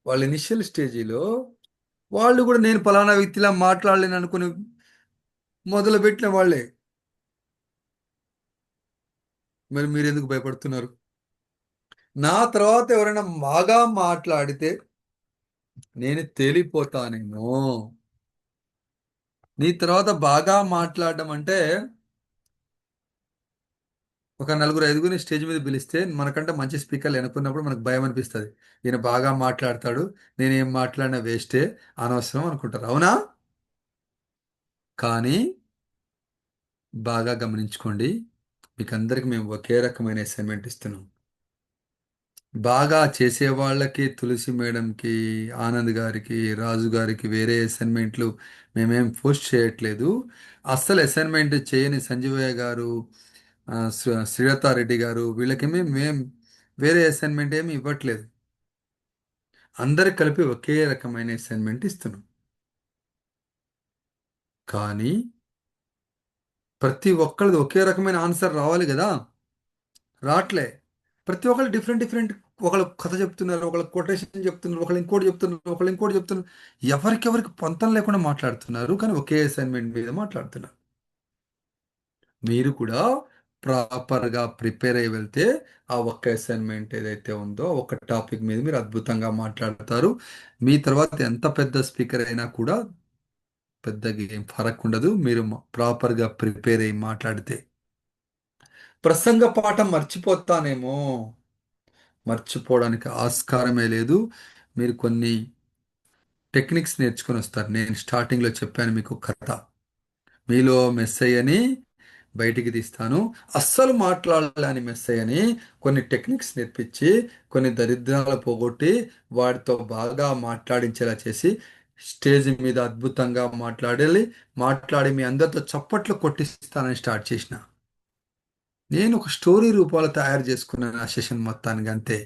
వాళ్ళ ఇనిషియల్ స్టేజీలో వాళ్ళు కూడా నేను ఫలానా వ్యక్తిలా మాట్లాడలేను అనుకుని మొదలుపెట్టిన వాళ్ళే. మరి మీరు ఎందుకు భయపడుతున్నారు? నా తర్వాత ఎవరైనా బాగా మాట్లాడితే నేను తేలిపోతానేమో. నీ తర్వాత బాగా మాట్లాడడం అంటే ఒక నలుగురు ఐదుగురిని స్టేజ్ మీద పిలిస్తే మనకంటే మంచి స్పీకర్లు ఎన్నుకున్నప్పుడు మనకు భయం అనిపిస్తుంది. ఈయన బాగా మాట్లాడతాడు, నేనేం మాట్లాడినా వేస్టే, అనవసరం అనుకుంటారు, అవునా? కానీ బాగా గమనించుకోండి, మీకు అందరికి మేము ఒకే రకమైన అసైన్మెంట్ ఇస్తున్నాం. బాగా చేసే వాళ్ళకి తులసి మేడంకి, ఆనంద్ గారికి, రాజు గారికి వేరే అసైన్మెంట్లు మేమేం పోస్ట్ చేయట్లేదు. అస్సలు అసైన్మెంట్ చేయని సంజీవయ్య గారు, శ్రీలతారెడ్డి గారు, వీళ్ళకేమీ మేం వేరే అసైన్మెంట్ ఏమి ఇవ్వట్లేదు. అందరికి కలిపి ఒకే రకమైన అసైన్మెంట్ ఇస్తున్నాం. కానీ ప్రతి ఒక్కరిది ఒకే రకమైన ఆన్సర్ రావాలి కదా? రావట్లే. ప్రతి ఒక్కరు డిఫరెంట్ డిఫరెంట్, ఒకళ్ళు కథ చెప్తున్నారు, ఒకళ్ళు కొటేషన్ చెప్తున్నారు, ఒకళ్ళు ఇంకోటి చెప్తున్నారు, ఒకళ్ళు ఇంకోటి చెప్తున్నారు. ఎవరికెవరికి పొంతం లేకుండా మాట్లాడుతున్నారు, కానీ ఒకే అసైన్మెంట్ మీద మాట్లాడుతున్నారు. మీరు కూడా ప్రాపర్గా ప్రిపేర్ అయ్యి వెళ్తే ఆ ఒక్క అసైన్మెంట్ ఏదైతే ఉందో ఒక టాపిక్ మీద మీరు అద్భుతంగా మాట్లాడతారు. మీ తర్వాత ఎంత పెద్ద స్పీకర్ అయినా కూడా పెద్దగా ఏం ఫరక్ ఉండదు, మీరు ప్రాపర్గా ప్రిపేర్ అయ్యి మాట్లాడితే. ప్రసంగ పాఠం మర్చిపోతానేమో, మర్చిపోవడానికి ఆస్కారమే లేదు. మీరు కొన్ని టెక్నిక్స్ నేర్చుకొని వస్తారు. నేను స్టార్టింగ్లో చెప్పాను మీకు కథ, మీలో మెస్సయ్యని బయటికి తీస్తాను, అస్సలు మాట్లాడలేని మెస్సయ్యని కొన్ని టెక్నిక్స్ నేర్పించి కొన్ని దరిద్రాలు పోగొట్టి వాడితో బాగా మాట్లాడించేలా చేసి స్టేజ్ మీద అద్భుతంగా మాట్లాడి మీ అందరితో చప్పట్లు కొట్టిస్తానని స్టార్ట్ చేసిన. నేను ఒక స్టోరీ రూపాలు తయారు చేసుకున్నాను ఆ సెషన్ మొత్తానికి, అంతే.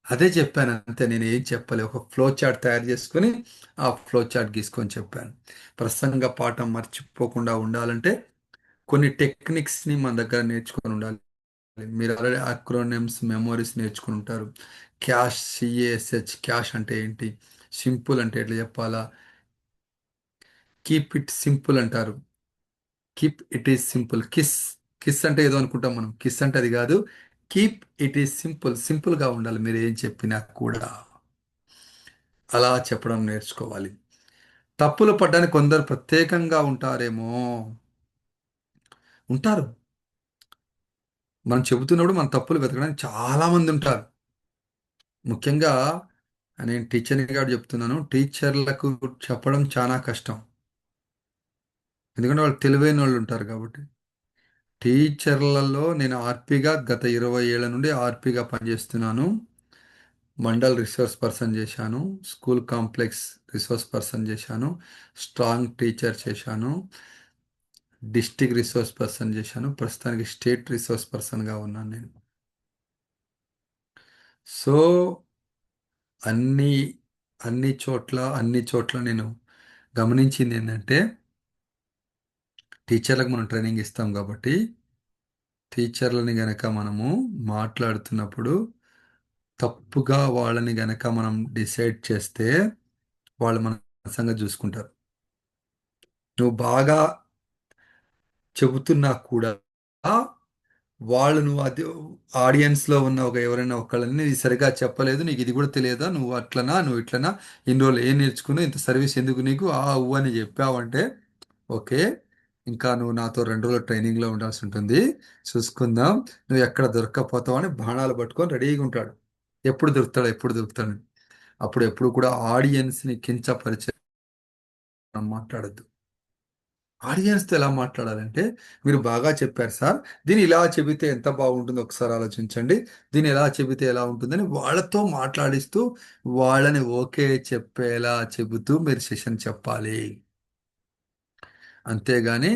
అదే చెప్పాను అంతే, నేను ఏం చెప్పలే. ఒక ఫ్లో చార్ట్ తయారు చేసుకుని ఆ ఫ్లో చార్ట్ గీసుకొని చెప్పాను. ప్రసంగ పాఠం మర్చిపోకుండా ఉండాలంటే కొన్ని టెక్నిక్స్ని మన దగ్గర నేర్చుకొని ఉండాలి. మీరు ఆల్రెడీ అక్రోనిమ్స్ మెమోరీస్ నేర్చుకుని ఉంటారు. క్యాష్, సిఏఎస్హెచ్, క్యాష్ అంటే ఏంటి, సింపుల్ అంటే ఎట్లా చెప్పాలా, కీప్ ఇట్ సింపుల్ అంటారు, keep it is simple. Kiss, kiss అంటే ఏదో అనుకుంటాం మనం, కిస్ అంటే అది కాదు. కీప్ ఇట్ ఈస్ సింపుల్, సింపుల్గా ఉండాలి మీరు ఏం చెప్పినా కూడా. అలా చెప్పడం నేర్చుకోవాలి. తప్పులు పడ్డానికి కొందరు ప్రత్యేకంగా ఉంటారేమో, ఉంటారు. మనం చెబుతున్నప్పుడు మన తప్పులు వెతకడానికి చాలా మంది ఉంటారు. ముఖ్యంగా నేను టీచర్ని కాబట్టి చెప్తున్నాను, టీచర్లకు చెప్పడం చాలా కష్టం. ఎందుకంటే వాళ్ళు తెలివైన వాళ్ళు ఉంటారు కాబట్టి. టీచర్లలో నేను ఆర్పీగా గత 20 ఏళ్ల నుండి ఆర్పీగా పనిచేస్తున్నాను. మండల్ రిసోర్స్ పర్సన్ చేశాను, స్కూల్ కాంప్లెక్స్ రిసోర్స్ పర్సన్ చేశాను, స్ట్రాంగ్ టీచర్ చేశాను, డిస్టిక్ రిసోర్స్ పర్సన్ చేశాను, ప్రస్తుతానికి స్టేట్ రిసోర్స్ పర్సన్గా ఉన్నాను నేను. సో అన్ని అన్ని చోట్ల నేను గమనించింది ఏంటంటే, టీచర్లకు మనం ట్రైనింగ్ ఇస్తాం కాబట్టి టీచర్లని గనక మనము మాట్లాడుతున్నప్పుడు తప్పుగా వాళ్ళని గనక మనం డిసైడ్ చేస్తే వాళ్ళు మన సంగతి చూసుకుంటారు. నువ్వు బాగా చెబుతున్నా కూడా వాళ్ళు నువ్వు అది ఆడియన్స్లో ఉన్న ఎవరైనా ఒకళ్ళని ఇది సరిగా చెప్పలేదు, నీకు ఇది కూడా తెలియదా, నువ్వు అట్లనా నువ్వు ఇట్లనా, ఇన్ని రోజులు ఏం నేర్చుకున్నావు, ఇంత సర్వీస్ ఎందుకు నీకు ఆ ఊ అని చెప్పావంటే ఓకే, ఇంకా నువ్వు నాతో 2 రోజులు ట్రైనింగ్లో ఉండాల్సి ఉంటుంది, చూసుకుందాం, నువ్వు ఎక్కడ దొరక్కపోతావు అని బాణాలు పట్టుకొని రెడీగా ఉంటాడు. ఎప్పుడు దొరుకుతాడు, ఎప్పుడు దొరుకుతాడు. అప్పుడు ఎప్పుడు కూడా ఆడియన్స్ని కించపరిచే మాట్లాడద్దు. ఆడియన్స్తో ఎలా మాట్లాడాలంటే, మీరు బాగా చెప్పారు సార్, దీన్ని ఇలా చెబితే ఎంత బాగుంటుందో ఒకసారి ఆలోచించండి, దీన్ని ఎలా చెబితే ఎలా ఉంటుందని వాళ్ళతో మాట్లాడిస్తూ వాళ్ళని ఓకే చెప్పేలా చెబుతూ మీరు సెషన్ చెప్పాలి. అంతేగాని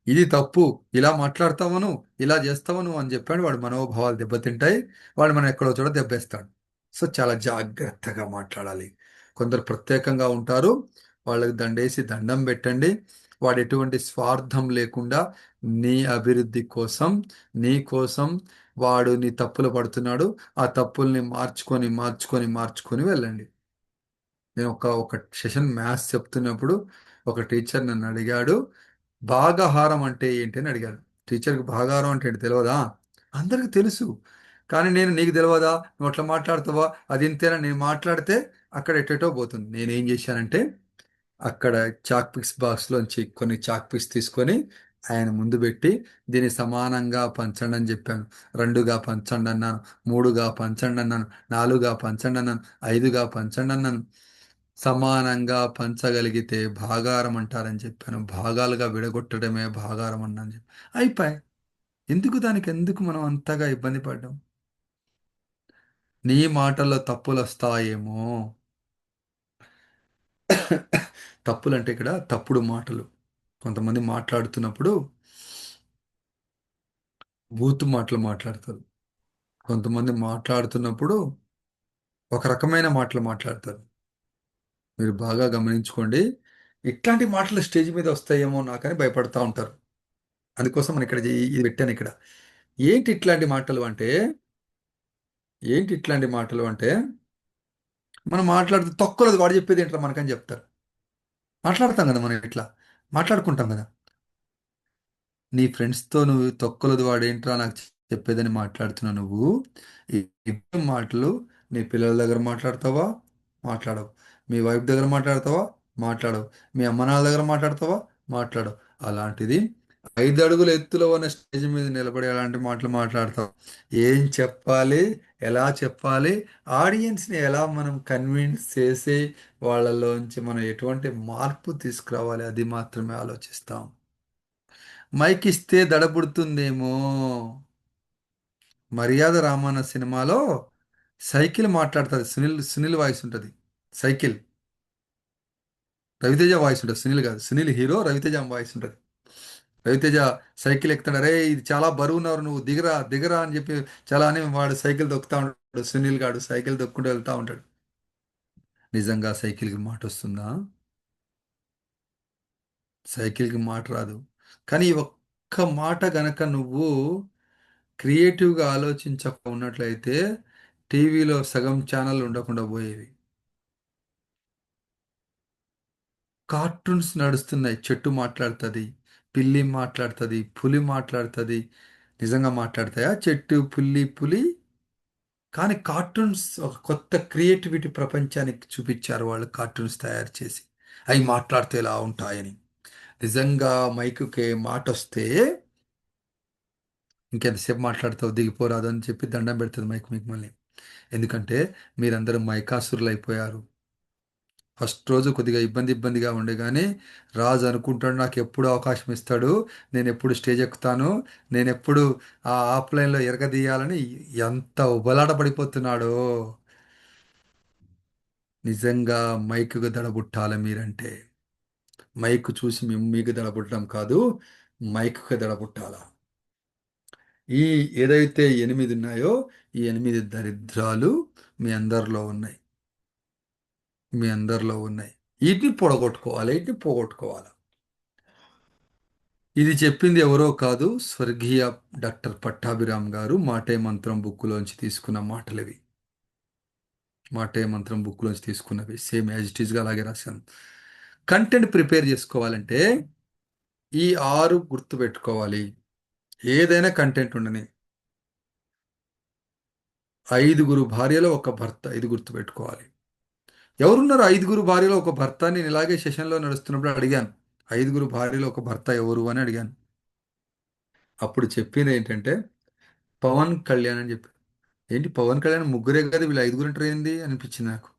ఇది తప్పు, ఇలా మాట్లాడతావను, ఇలా చేస్తావను అని చెప్పాడు, వాడు మనోభావాలు దెబ్బతింటాయి, వాడు మనం ఎక్కడో చోట దెబ్బేస్తాడు. సో చాలా జాగ్రత్తగా మాట్లాడాలి. కొందరు ప్రత్యేకంగా ఉంటారు, వాళ్ళకి దండేసి దండం పెట్టండి. వాడు ఎటువంటి స్వార్థం లేకుండా నీ అభివృద్ధి కోసం, నీ కోసం వాడు నీ తప్పులు పడుతున్నాడు, ఆ తప్పుల్ని మార్చుకొని మార్చుకొని మార్చుకొని వెళ్ళండి. నేను ఒక సెషన్ మ్యాథ్స్ చెప్తున్నప్పుడు ఒక టీచర్ నన్ను అడిగాడు, భాగాహారం అంటే ఏంటి అని అడిగాడు. టీచర్కి భాగాహారం అంటే ఏంటి తెలియదా? అందరికి తెలుసు, కానీ నీకు తెలియదా, నువ్వు అట్లా మాట్లాడుతావా, అది ఇంతేనా, నేను మాట్లాడితే అక్కడ ఎట్టేటో పోతుంది. నేనేం చేశానంటే అక్కడ చాక్ పిక్స్ బాక్స్లోంచి కొన్ని చాక్ పిక్స్ తీసుకొని ఆయన ముందు పెట్టి దీన్ని సమానంగా పంచండి అని చెప్పాను. 2గా పంచండి అన్నాను, 3గా పంచండి అన్నాను, 4గా పంచండి అన్నాను, 5గా పంచండి అన్నాను. సమానంగా పంచగలిగితే భాగారం అంటారని చెప్పాను. భాగాలుగా విడగొట్టడమే భాగారం అన్నాను చెప్పి అయిపోయి. దానికి ఎందుకు మనం అంతగా ఇబ్బంది పడ్డాం? నీ మాటల్లో తప్పులు వస్తాయేమో. తప్పులు అంటే ఇక్కడ తప్పుడు మాటలు. కొంతమంది మాట్లాడుతున్నప్పుడు బూతు మాటలు మాట్లాడతారు, కొంతమంది మాట్లాడుతున్నప్పుడు ఒక రకమైన మాటలు మాట్లాడతారు. మీరు బాగా గమనించుకోండి. ఇట్లాంటి మాటలు స్టేజ్ మీద వస్తాయేమో నాకని భయపడతా ఉంటారు. అందుకోసం మనం ఇక్కడ ఇది పెట్టాను ఇక్కడ. ఏంటి ఇట్లాంటి మాటలు అంటే ఏంటి ఇట్లాంటి మాటలు అంటే మనం మాట్లాడుతూ తొక్కలేదు వాడు చెప్పేది ఏంట్రా మనకని చెప్తారు. మాట్లాడతాం కదా మనం, ఇట్లా మాట్లాడుకుంటాం కదా. నీ ఫ్రెండ్స్తో నువ్వు తొక్కలది వాడేంట్రా నాకు చెప్పేదని మాట్లాడుతున్నావు. నువ్వు ఈ ఇద్దరు మాటలు నీ పిల్లల దగ్గర మాట్లాడతావా? మాట్లాడవు. మీ వైఫ్ దగ్గర మాట్లాడతావా? మాట్లాడవు. మీ అమ్మ నాన్న దగ్గర మాట్లాడతావా? మాట్లాడవు. అలాంటిది 5 అడుగుల ఎత్తులో ఉన్న స్టేజ్ మీద నిలబడి అలాంటి మాటలు మాట్లాడతావు. ఏం చెప్పాలి, ఎలా చెప్పాలి, ఆడియన్స్ని ఎలా మనం కన్విన్స్ చేసి వాళ్ళలోంచి మనం ఎటువంటి మార్పు తీసుకురావాలి, అది మాత్రమే ఆలోచిస్తాం. మైక్ ఇస్తే దడబుడుతుందేమో. మర్యాద రామన్న సినిమాలో సైకిల్ మాట్లాడుతుంది, సునీల్ వాయిస్ ఉంటుంది. సైకిల్ రవితేజ వాయిస్ ఉంటుంది, సునీల్ కాదు. సునీల్ హీరో, రవితేజ వాయిస్ ఉంటుంది. రవితేజ సైకిల్ ఎక్కుతాడు, అరే ఇది చాలా బరువున్నారు, నువ్వు దిగరా దిగరా అని చెప్పి చాలా అని వాడు సైకిల్ దొక్కుతా ఉంటాడు. సునీల్ గాడు సైకిల్ దొక్కుంటూ వెళ్తా ఉంటాడు. నిజంగా సైకిల్కి మాట వస్తుందా? సైకిల్కి మాట రాదు. కానీ ఈ ఒక్క మాట గనక నువ్వు క్రియేటివ్గా ఆలోచించక ఉన్నట్లయితే టీవీలో సగం ఛానల్ ఉండకుండా పోయేవి. కార్టూన్స్ నడుస్తున్నాయి, చెట్టు మాట్లాడుతుంది, పిల్లి మాట్లాడుతుంది, పులి మాట్లాడుతుంది. నిజంగా మాట్లాడతాయా చెట్టు, పులి? కానీ కార్టూన్స్ ఒక కొత్త క్రియేటివిటీ ప్రపంచానికి చూపించారు వాళ్ళు, కార్టూన్స్ తయారు చేసి అవి మాట్లాడితే ఎలా ఉంటాయని. నిజంగా మైకుకి మాట వస్తే ఇంకెంతసేపు మాట్లాడతావు, దిగిపోరాదు అని చెప్పి దండం పెడుతుంది మైక్ మీకు మళ్ళీ. ఎందుకంటే మీరందరూ మైకాసురులు అయిపోయారు. ఫస్ట్ రోజు కొద్దిగా ఇబ్బందిగా ఉండే, కానీ రాజు అనుకుంటాడు నాకు ఎప్పుడు అవకాశం ఇస్తాడు, నేను ఎప్పుడు స్టేజ్ ఎక్కుతాను, నేను ఎప్పుడు ఆ ఆఫ్లైన్లో ఎరగదీయాలని ఎంత ఉబలాట పడిపోతున్నాడో. నిజంగా మైకుకు దడబుట్టాలి మీరంటే. మైక్ చూసి మీకు దడబుట్టడం కాదు, మైకుకి దడబుట్టాల. ఈ ఏదైతే 8 ఉన్నాయో ఈ 8 దరిద్రాలు మీ అందరిలో ఉన్నాయి, మీ అందరిలో ఉన్నాయి. వీటిని పొడగొట్టుకోవాలి, వీటిని పోగొట్టుకోవాలి. ఇది చెప్పింది ఎవరో కాదు, స్వర్గీయ డాక్టర్ పట్టాభిరామ్ గారు మాటే మంత్రం బుక్లోంచి తీసుకున్న మాటలవి. మాటే మంత్రం బుక్లోంచి తీసుకున్నవి, సేమ్ యాజ్ ఇట్ ఈస్గా అలాగే రాశాను. కంటెంట్ ప్రిపేర్ చేసుకోవాలంటే ఈ 6 గుర్తుపెట్టుకోవాలి. ఏదైనా కంటెంట్ ఉండని, ఐదుగురు భార్యలో ఒక భర్త, ఇది గుర్తుపెట్టుకోవాలి. ఎవరున్నారు ఐదుగురు భార్యలో ఒక భర్త? నేను ఇలాగే సెషన్లో నడుస్తున్నప్పుడు అడిగాను, ఐదుగురు భార్యలో ఒక భర్త ఎవరు అని అడిగాను. అప్పుడు చెప్పింది ఏంటంటే పవన్ కళ్యాణ్ అని చెప్పి. ఏంటి పవన్ కళ్యాణ్ ముగ్గురే కదా, వీళ్ళు ఐదుగురు అంటారు ఏంది అనిపించింది నాకు.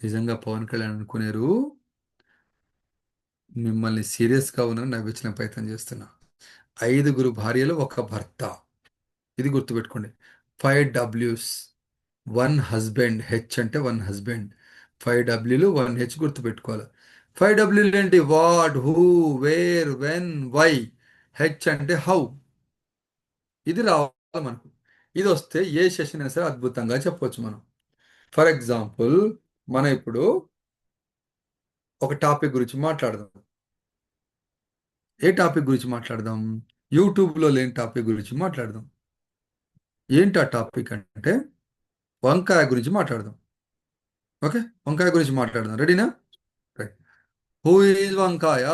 నిజంగా పవన్ కళ్యాణ్ అనుకునేరు మిమ్మల్ని సీరియస్గా ఉన్నారని నవ్వించిన ప్రయత్నం చేస్తున్నా. ఐదుగురు భార్యలు ఒక భర్త, ఇది గుర్తుపెట్టుకోండి. 5 Ws, 1 husband. హెచ్ అంటే 1 husband, 5 Wలు 1 H గుర్తుపెట్టుకోవాలి. 5 Wలు ఏంటి? What, who, where, when, why. H అంటే హౌ. ఇది రావాలి మనకు. ఇది వస్తే ఏ సెషన్ అయినా సరే అద్భుతంగా చెప్పవచ్చు మనం. ఫర్ ఎగ్జాంపుల్, మనం ఇప్పుడు ఒక టాపిక్ గురించి మాట్లాడదాం. ఏ టాపిక్ గురించి మాట్లాడదాం? యూట్యూబ్లో లేని టాపిక్ గురించి మాట్లాడదాం. ఏంటి ఆ టాపిక్ అంటే వంకాయ గురించి మాట్లాడదాం. ఓకే, వంకాయ గురించి మాట్లాడదాం. రెడీనా? రైట్. హూ ఈజ్ వంకాయ?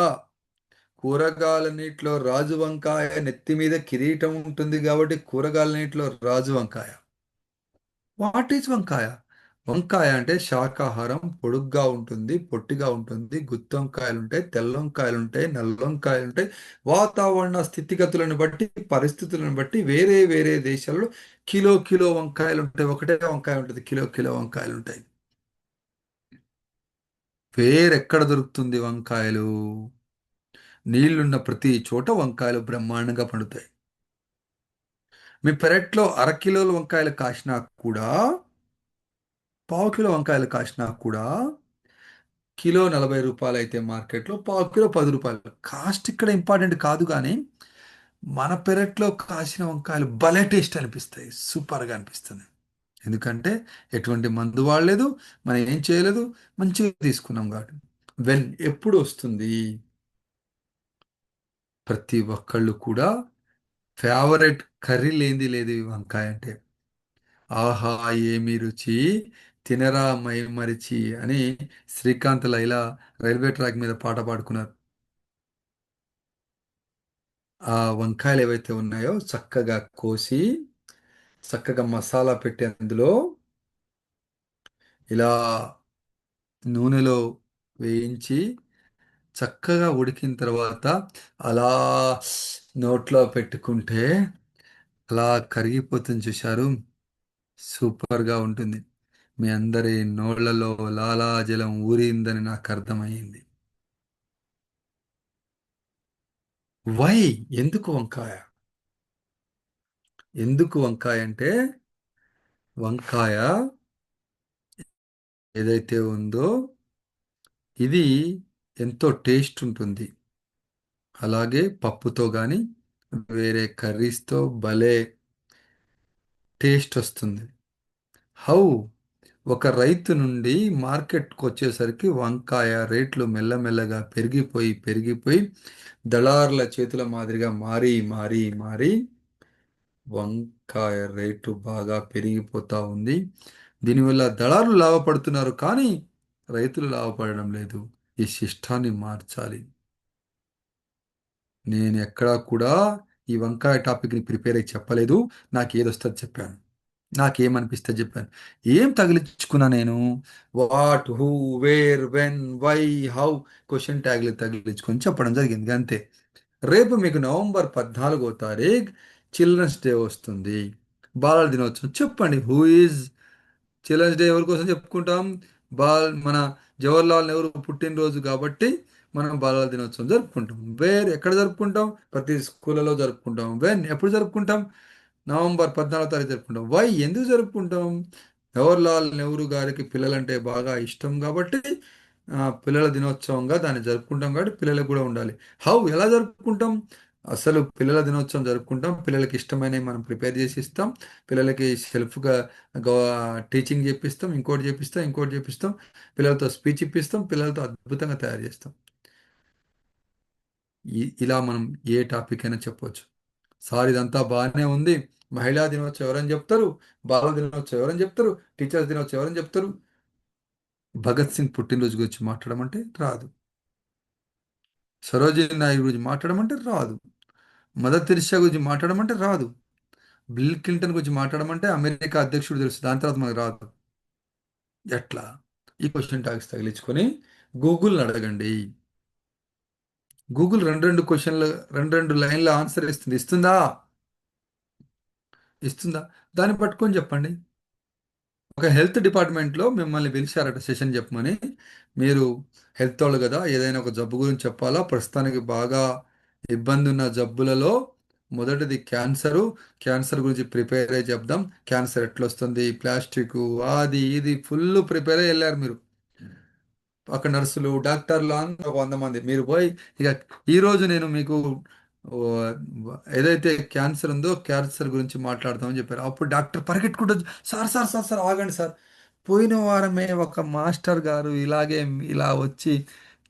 కూరగాయలన్నిటిలో రాజు వంకాయ, నెత్తి మీద కిరీటం ఉంటుంది కాబట్టి కూరగాయలన్నిటిలో రాజు వంకాయ. వాట్ ఈజ్ వంకాయ? వంకాయ అంటే శాకాహారం, పొడుగ్గా ఉంటుంది, పొట్టిగా ఉంటుంది, గుత్తి వంకాయలు ఉంటాయి, తెల్ల వంకాయలు ఉంటాయి, నల్ల వంకాయలు ఉంటాయి. వాతావరణ స్థితిగతులను బట్టి, పరిస్థితులను బట్టి వేరే వేరే దేశాల్లో కిలో కిలో వంకాయలు ఉంటాయి. ఒకటే వంకాయ ఉంటుంది, కిలో కిలో వంకాయలు ఉంటాయి. వేరెక్కడ దొరుకుతుంది వంకాయలు? నీళ్లున్న ప్రతి చోట వంకాయలు బ్రహ్మాండంగా పండుతాయి. మీ పెరట్లో 1/2 కిలోల వంకాయలు కాసినా కూడా, 1/4 కిలో వంకాయలు కాసినా కూడా, కిలో 40 రూపాయలు అయితే మార్కెట్లో, 1/4 కిలో 10 రూపాయలు. కాస్ట్ ఇక్కడ ఇంపార్టెంట్ కాదు, కానీ మన పెరట్లో కాసిన వంకాయలు భలే టేస్ట్ అనిపిస్తాయి, సూపర్గా అనిపిస్తుంది. ఎందుకంటే ఎటువంటి మందు వాడలేదు, మనం ఏం చేయలేదు, మంచిగా తీసుకున్నాం కాబట్టి. ఎప్పుడు వస్తుంది? ప్రతి ఒక్కళ్ళు కూడా ఫేవరెట్ కర్రీ లేనిది లేదు ఈ వంకాయ అంటే. ఆహా ఏమి రుచి, తినరా మై మరిచి అని శ్రీకాంత్ లైలా రైల్వే ట్రాక్ మీద పాట పాడుకున్నారు. ఆ వంకాయలు ఏవైతే ఉన్నాయో చక్కగా కోసి, చక్కగా మసాలా పెట్టి అందులో ఇలా నూనెలో వేయించి, చక్కగా ఉడికిన తర్వాత అలా నోట్లో పెట్టుకుంటే అలా కరిగిపోతుంది చూశారు, సూపర్గా ఉంటుంది. మీ అందరి నోళ్లలో లాలాజలం ఊరిందని నాకు అర్థమయ్యింది. వై? ఎందుకు వంకాయ? ఎందుకు వంకాయ అంటే, వంకాయ ఏదైతే ఉందో ఇది ఎంతో టేస్ట్ ఉంటుంది. అలాగే పప్పుతో కానీ వేరే కర్రీస్తో భలే టేస్ట్ వస్తుంది. హౌ? ఒక రైతు నుండి మార్కెట్కి వచ్చేసరికి వంకాయ రేట్లు మెల్లమెల్లగా పెరిగిపోయి పెరిగిపోయి దళారుల చేతుల మాదిరిగా మారి మారి మారి వంకాయ రేటు బాగా పెరిగిపోతా ఉంది. దీనివల్ల దళారులు లాభపడుతున్నారు, కానీ రైతులు లాభపడడం లేదు. ఈ సిస్టాన్ని మార్చాలి. నేను ఎక్కడా కూడా ఈ వంకాయ టాపిక్ని ప్రిపేర్ అయ్యి చెప్పలేదు. నాకు ఏది వస్తుంది చెప్పాను, నాకేమనిపిస్తే చెప్పాను. ఏం తగిలించుకున్నా నేను? What, who, where, when, why, how question ట్యాగ్లు తగిలించుకొని చెప్పడం జరిగింది, అంతే. రేపు మీకు నవంబర్ 14వ తారీఖు చిల్డ్రన్స్ డే వస్తుంది, బాలల దినోత్సవం. చెప్పండి, హూ ఈజ్ చిల్డ్రన్స్ డే ఎవరి కోసం చెప్పుకుంటాం? మన జవహర్లాల్ నెహ్రూ పుట్టినరోజు కాబట్టి మనం బాలల దినోత్సవం జరుపుకుంటాం. ఎక్కడ జరుపుకుంటాం? ప్రతి స్కూళ్ళలో జరుపుకుంటాం. ఎప్పుడు జరుపుకుంటాం? నవంబర్ 14వ తారీఖు జరుపుకుంటాం. వై? ఎందుకు జరుపుకుంటాం? జవహర్లాల్ నెహ్రూ గారికి పిల్లలంటే బాగా ఇష్టం కాబట్టి పిల్లల దినోత్సవంగా దాన్ని జరుపుకుంటాం, కాబట్టి పిల్లలకు కూడా ఉండాలి. హౌ? ఎలా జరుపుకుంటాం? అసలు పిల్లల దినోత్సవం జరుపుకుంటాం, పిల్లలకి ఇష్టమైనవి మనం ప్రిపేర్ చేసి ఇస్తాం, పిల్లలకి సెల్ఫ్గా టీచింగ్ చేపిస్తాం, ఇంకోటి చేపిస్తాం, ఇంకోటి చేపిస్తాం, పిల్లలతో స్పీచ్ ఇప్పిస్తాం, పిల్లలతో అద్భుతంగా తయారు చేస్తాం. ఇలా మనం ఏ టాపిక్ అయినా చెప్పవచ్చు. సార్ ఇదంతా బాగానే ఉంది, మహిళా దినోత్సవం ఎవరని చెప్తారు, బాల దినోత్సవం ఎవరని చెప్తారు, టీచర్స్ దినోత్సవం ఎవరని చెప్తారు, భగత్ సింగ్ పుట్టినరోజు గురించి మాట్లాడమంటే రాదు, సరోజినీ నాయుడు గురించి మాట్లాడమంటే రాదు, మదర్ తెరిసా గురించి మాట్లాడమంటే రాదు. బిల్ క్లింటన్ గురించి మాట్లాడమంటే అమెరికా అధ్యక్షుడు తెలుసు, దాని తర్వాత మనకు రాదు. ఎట్లా? ఈ క్వశ్చన్ ట్యాగ్స్ తగిలించుకొని గూగుల్ని అడగండి. గూగుల్ రెండు రెండు క్వశ్చన్లు, రెండు రెండు లైన్ల ఆన్సర్ ఇస్తుంది. ఇస్తుందా? ఇస్తుందా? దాన్ని పట్టుకొని చెప్పండి. ఒక హెల్త్ డిపార్ట్మెంట్లో మిమ్మల్ని పిలిచారట సెషన్ చెప్పమని. మీరు హెల్త్ వాళ్ళు కదా, ఏదైనా ఒక జబ్బు గురించి చెప్పాలా. ప్రస్తుతానికి బాగా ఇబ్బంది ఉన్న జబ్బులలో మొదటిది క్యాన్సరు. క్యాన్సర్ గురించి ప్రిపేర్ అయ్యి చెప్దాం. క్యాన్సర్ ఎట్లా వస్తుంది, ప్లాస్టిక్, అది ఇది ఫుల్ ప్రిపేర్ అయ్యి వెళ్ళారు మీరు. అక్కడ నర్సులు, డాక్టర్లు అందరూ 100 మంది. మీరు పోయి ఇక ఈరోజు నేను మీకు ఓ, ఏదైతే క్యాన్సర్ ఉందో క్యాన్సర్ గురించి మాట్లాడదామని చెప్పారు. అప్పుడు డాక్టర్ పరిగెట్టుకుంటూ సార్ సార్ సార్ సార్ ఆగండి సార్, పోయిన వారమే ఒక మాస్టర్ గారు ఇలాగే ఇలా వచ్చి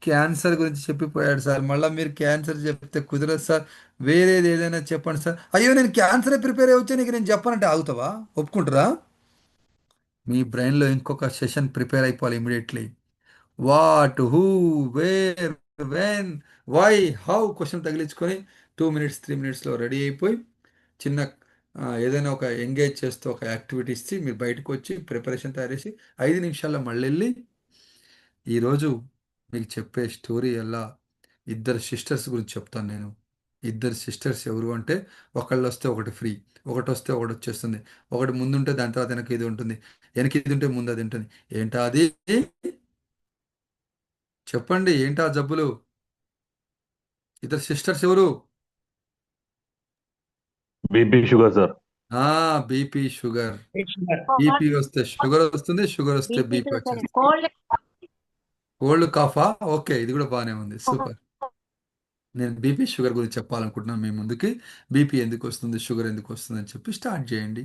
క్యాన్సర్ గురించి చెప్పిపోయాడు సార్, మళ్ళీ మీరు క్యాన్సర్ చెప్తే కుదరదు సార్, వేరేది ఏదైనా చెప్పండి సార్. అయ్యో నేను క్యాన్సరే ప్రిపేర్ అయ్యి వచ్చి నీకు నేను చెప్పానంటే ఆగుతావా? ఒప్పుకుంటారా? మీ బ్రెయిన్లో ఇంకొక సెషన్ ప్రిపేర్ అయిపోవాలి immediately. What, who, where, when, why, how question తగిలించుకొని 2 మినిట్స్ 3 మినిట్స్లో రెడీ అయిపోయి చిన్న ఏదైనా ఒక ఎంగేజ్ చేస్తూ ఒక యాక్టివిటీ ఇచ్చి మీరు బయటకు వచ్చి ప్రిపరేషన్ తయారు చేసి 5 నిమిషాల్లో మళ్ళీ వెళ్ళి ఈరోజు మీకు చెప్పే స్టోరీ ఎలా, ఇద్దరు సిస్టర్స్ గురించి చెప్తాను నేను. ఇద్దరు సిస్టర్స్ ఎవరు అంటే, ఒకళ్ళు వస్తే ఒకటి ఫ్రీ, ఒకటి వస్తే ఒకటి వచ్చేస్తుంది, ఒకటి ముందుంటే దాని తర్వాత వెనక ఇది ఉంటుంది, వెనక ఇది ఉంటే ముందు అది ఉంటుంది. ఏంటా అది? చెప్పండి, ఏంటా జబ్బులు? ఇద్దరు సిస్టర్స్ ఎవరు? BP sugar sir. BP sugar. BP వస్తే షుగర్ వస్తుంది, షుగర్ వస్తే బీపీ వచ్చేస్తుంది. Cold cold coffer? ఓకే, ఇది కూడా బాగానే ఉంది, సూపర్. నేను బీపీ షుగర్ గురించి చెప్పాలనుకుంటున్నాను మీ ముందుకి. బీపీ ఎందుకు వస్తుంది, షుగర్ ఎందుకు వస్తుంది అని చెప్పి స్టార్ట్ చేయండి.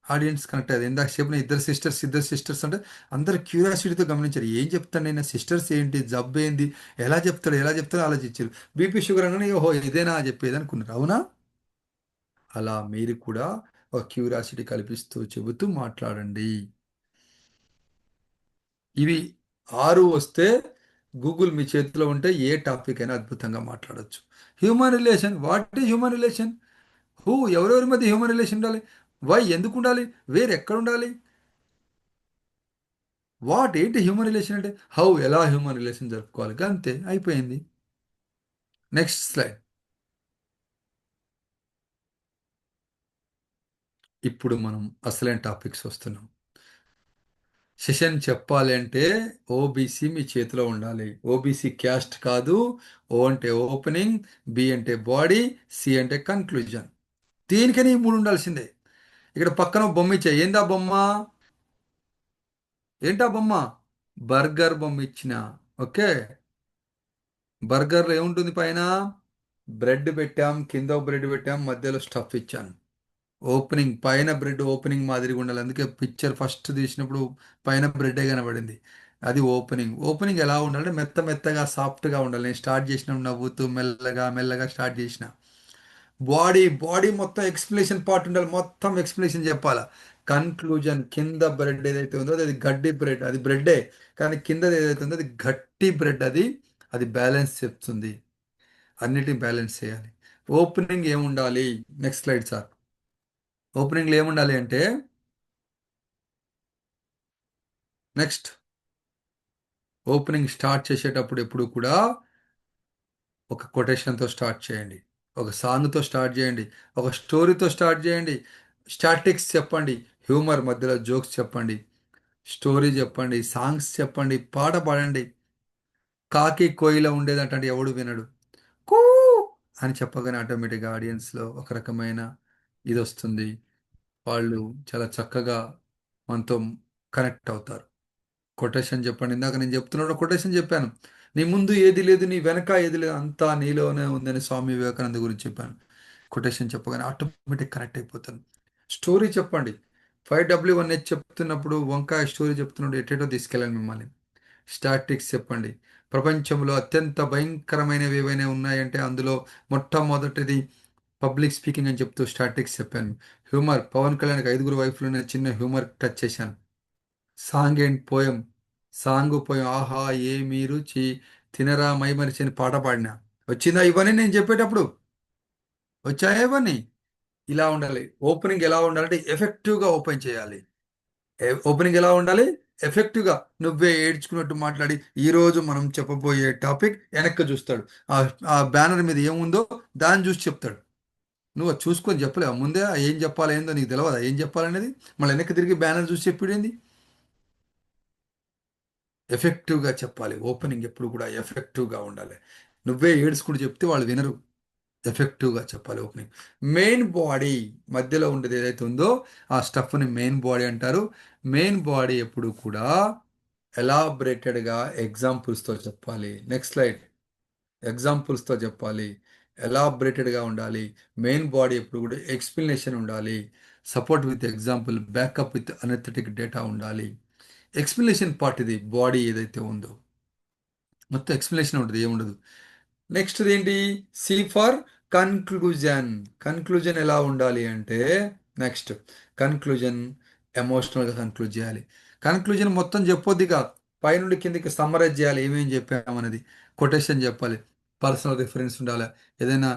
ఆడియన్స్ కనెక్ట్ అయ్యేది. ఇందాక చెప్పిన ఇద్దరు సిస్టర్స్ అంటే అందరు క్యూరియాసిటీతో గమనించారు. ఏం చెప్తాను నేను, సిస్టర్స్ ఏంటి, జబ్బు ఏంది, ఎలా చెప్తాడు ఆలోచించారు. బీపీ షుగర్ అనగానే ఓహో ఇదేనా చెప్పేది అనుకున్నారు. అవునా? అలా మీరు కూడా ఒక క్యూరియాసిటీ కల్పిస్తూ చెబుతూ మాట్లాడండి. ఇవి 6 వస్తే గూగుల్ మీ చేతిలో ఉంటే ఏ టాపిక్ అయినా అద్భుతంగా మాట్లాడొచ్చు. Human relation. What is human relation? Who, ఎవరెవరి మధ్య హ్యూమన్ రిలేషన్ ఉండాలి? వై, ఎందుకు ఉండాలి? వేర్, ఎక్కడ ఉండాలి? వాట్, ఏంటి హ్యూమన్ రిలేషన్ అంటే? హౌ, ఎలా హ్యూమన్ రిలేషన్ జరుపుకోవాలి, అంతే, అయిపోయింది. Next slide. ఇప్పుడు మనం అసలైన టాపిక్స్ వస్తున్నాం. సెషన్ చెప్పాలి అంటే ఓబీసీ మీ చేతిలో ఉండాలి. ఓబీసీ క్యాస్ట్ కాదు. ఓ అంటే ఓపెనింగ్, బి అంటే బాడీ, సి అంటే కన్క్లూజన్. దీనికని ఈ 3 ఉండాల్సిందే. ఇక్కడ పక్కన ఒక బొమ్మ ఇచ్చా. ఏందా బొమ్మ? ఏంటా బొమ్మ? బర్గర్ బొమ్మ ఇచ్చిన. ఓకే, బర్గర్లో ఏముంటుంది? పైన బ్రెడ్ పెట్టాం, కింద బ్రెడ్ పెట్టాం, మధ్యలో స్టఫ్ ఇచ్చాను. ఓపెనింగ్, పైన బ్రెడ్ ఓపెనింగ్ మాదిరిగా ఉండాలి. అందుకే పిక్చర్ ఫస్ట్ తీసినప్పుడు పైన బ్రెడ్డే కనబడింది. అది ఓపెనింగ్. ఓపెనింగ్ ఎలా ఉండాలంటే మెత్త మెత్తగా సాఫ్ట్గా ఉండాలి. నేను స్టార్ట్ చేసినప్పుడు నవ్వుతూ మెల్లగా మెల్లగా స్టార్ట్ చేసిన. బాడీ మొత్తం ఎక్స్ప్లెనేషన్ పార్ట్ ఉండాలి, మొత్తం ఎక్స్ప్లెనేషన్ చెప్పాలా. కన్క్లూజన్, కింద బ్రెడ్ ఏదైతే ఉందో అది గడ్డి బ్రెడ్, అది బ్రెడ్డే, కానీ కింద ఏదైతే ఉందో అది గట్టి బ్రెడ్. అది అది బ్యాలెన్స్ చెప్తుంది. అన్నిటిని బ్యాలెన్స్ చేయాలి. ఓపెనింగ్ ఏముండాలి? Next slide sir. ఓపెనింగ్లో ఏముండాలి అంటే, నెక్స్ట్, ఓపెనింగ్ స్టార్ట్ చేసేటప్పుడు ఎప్పుడు కూడా ఒక కొటేషన్తో స్టార్ట్ చేయండి, ఒక సాంగ్తో స్టార్ట్ చేయండి, ఒక స్టోరీతో స్టార్ట్ చేయండి. స్టాటిక్స్ చెప్పండి, హ్యూమర్ మధ్యలో జోక్స్ చెప్పండి, స్టోరీ చెప్పండి, సాంగ్స్ చెప్పండి, పాట పాడండి. కాకి కోయిల ఉండేదంటే ఎవడు వినడు. కూ అని చెప్పగానే ఆటోమేటిక్గా ఆడియన్స్లో ఒక రకమైన ఇది వస్తుంది. వాళ్ళు చాలా చక్కగా మనతో కనెక్ట్ అవుతారు. కొటేషన్ చెప్పండి. ఇందాక నేను చెప్తున్నాడు కొటేషన్ చెప్పాను. నీ ముందు ఏది లేదు, నీ వెనక ఏది లేదు, అంతా నీలోనే ఉందని స్వామి వివేకానంద గురించి చెప్పాను. కొటేషన్ చెప్పగానే ఆటోమేటిక్ కనెక్ట్ అయిపోతాను. స్టోరీ చెప్పండి. 5W1H చెప్తున్నప్పుడు, వంకాయ స్టోరీ చెప్తున్నప్పుడు ఎటేటో తీసుకెళ్ళాను మిమ్మల్ని. స్టాటిక్స్ చెప్పండి. ప్రపంచంలో అత్యంత భయంకరమైనవి ఏవైనా ఉన్నాయంటే అందులో మొట్టమొదటిది పబ్లిక్ స్పీకింగ్ అని చెప్తూ స్టాటిక్స్ చెప్పాను. హ్యూమర్, పవన్ కళ్యాణ్కి 5 వైఫ్లోనే చిన్న హ్యూమర్ టచ్ చేశాను. Song and poem, song poem, ఆహా ఏ మీరు తినరా మైమరిచి అని పాట పాడినా. వచ్చిందా ఇవన్నీ నేను చెప్పేటప్పుడు? వచ్చాయా ఇవన్నీ? ఇలా ఉండాలి. ఓపెనింగ్ ఎలా ఉండాలంటే ఎఫెక్టివ్గా ఓపెన్ చేయాలి. ఓపెనింగ్ ఎలా ఉండాలి? ఎఫెక్టివ్గా నువ్వే ఏడ్చుకున్నట్టు మాట్లాడి, ఈరోజు మనం చెప్పబోయే టాపిక్ వెనక్కి చూస్తాడు. ఆ ఆ బ్యానర్ మీద ఏముందో దాన్ని చూసి చెప్తాడు. నువ్వు అది చూసుకొని చెప్పలేవు ముందే ఏం చెప్పాలి ఏందో నీకు తెలియదా ఏం చెప్పాలనేది. మళ్ళీ వెనక్కి తిరిగి బ్యానర్ చూసి చెప్పేది. ఎఫెక్టివ్గా చెప్పాలి. ఓపెనింగ్ ఎప్పుడు కూడా ఎఫెక్టివ్గా ఉండాలి. నువ్వే ఏడ్చుకుంటూ చెప్తే వాళ్ళు వినరు. ఎఫెక్టివ్గా చెప్పాలి ఓపెనింగ్. మెయిన్ బాడీ మధ్యలో ఉండేది ఏదైతే ఉందో ఆ స్టఫ్ని మెయిన్ బాడీ అంటారు. మెయిన్ బాడీ ఎప్పుడు కూడా ఎలాబరేటెడ్గా ఎగ్జాంపుల్స్తో చెప్పాలి. Next slide. ఎగ్జాంపుల్స్తో చెప్పాలి. ఎలాబరేటెడ్గా ఉండాలి. మెయిన్ బాడీ ఎప్పుడు కూడా ఎక్స్ప్లెనేషన్ ఉండాలి. Support with example, backup with analytic data ఉండాలి. ఎక్స్ప్లెనేషన్ పార్ట్ ఇది బాడీ ఏదైతే ఉందో మొత్తం ఎక్స్ప్లెనేషన్ ఉంటుంది, ఏముండదు. నెక్స్ట్ ఏంటి? C for conclusion. కన్క్లూజన్ ఎలా ఉండాలి అంటే నెక్స్ట్ కన్క్లూజన్ ఎమోషనల్గా కన్క్లూడ్ చేయాలి. కన్క్లూజన్ మొత్తం చెప్పొద్ది కాదు, పైనుండి కిందకి సమ్మరైజ్ చేయాలి ఏమేమి చెప్పామనేది. కొటేషన్ చెప్పాలి, పర్సనల్ రిఫరెన్స్ ఉండాలి, ఏదైనా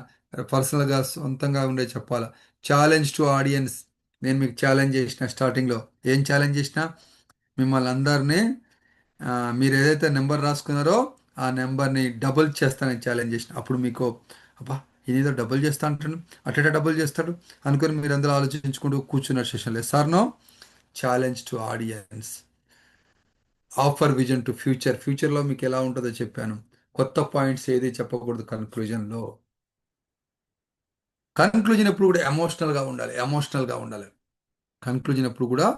పర్సనల్గా సొంతంగా ఉండే చెప్పాలి. Challenge to audience. నేను మీకు ఛాలెంజ్ చేసిన స్టార్టింగ్లో ఏం ఛాలెంజ్ చేసిన? మిమ్మల్ని అందరినీ మీరు ఏదైతే నెంబర్ రాసుకున్నారో ఆ నెంబర్ని డబుల్ చేస్తానని ఛాలెంజ్ చేసిన. అప్పుడు మీకు అబ్బా ఇదేదో డబుల్ చేస్తా అంటాను, అట్లా డబుల్ చేస్తాడు అనుకుని మీరు అందరూ ఆలోచించుకుంటూ కూర్చున్న సెషన్లో sir no challenge to audience. Offer vision to future. ఫ్యూచర్లో మీకు ఎలా ఉంటుందో చెప్పాను. కొత్త పాయింట్స్ ఏది చెప్పకూడదు కన్క్లూజన్లో. కన్క్లూజన్ ఎప్పుడు కూడా ఎమోషనల్గా ఉండాలి. ఎమోషనల్గా ఉండాలి. కన్క్లూజన్ ఎప్పుడు కూడా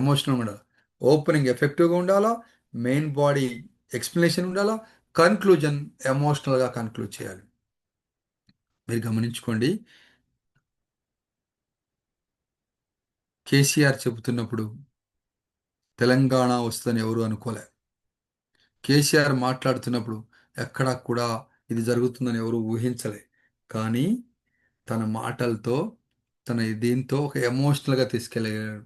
ఎమోషనల్గా ఉండాలి. ఓపెనింగ్ ఎఫెక్టివ్గా ఉండాలా, మెయిన్ బాడీ ఎక్స్ప్లెనేషన్ ఉండాలా, కన్క్లూజన్ ఎమోషనల్గా కన్క్లూడ్ చేయాలి. మీరు గమనించుకోండి, కేసీఆర్ చెబుతున్నప్పుడు తెలంగాణ వస్తుందని ఎవరు అనుకోలే. కేసీఆర్ మాట్లాడుతున్నప్పుడు ఎక్కడా కూడా ఇది జరుగుతుందని ఎవరు ఊహించలే. కానీ తన మాటలతో తన దీంతో ఒక ఎమోషనల్గా తీసుకెళ్ళారు.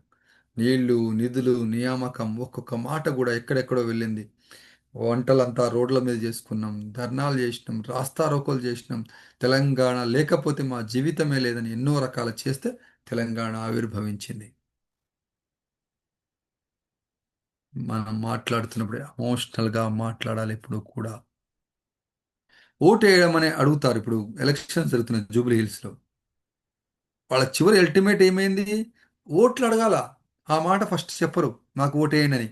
నీళ్లు, నిధులు, నియామకం ఒక్కొక్క మాట కూడా ఎక్కడెక్కడో వెళ్ళింది. వంటలంతా రోడ్ల మీద చేసుకున్నాం, ధర్నాలు చేసినాం, రాస్తారోకోలు చేసినాం. తెలంగాణ లేకపోతే మా జీవితమే లేదని ఎన్నో రకాల చేస్తే తెలంగాణ ఆవిర్భవించింది. మనం మాట్లాడుతున్నప్పుడు ఎమోషనల్గా మాట్లాడాలి. ఇప్పుడు కూడా ఓటు వేయడం అని అడుగుతారు. ఇప్పుడు ఎలక్షన్స్ జరుగుతున్నాయి జూబ్లీ హిల్స్లో. వాళ్ళ చివరి అల్టిమేట్ ఏమైంది? ఓట్లు అడగాల. ఆ మాట ఫస్ట్ చెప్పరు, నాకు ఓటు వేయండి అని.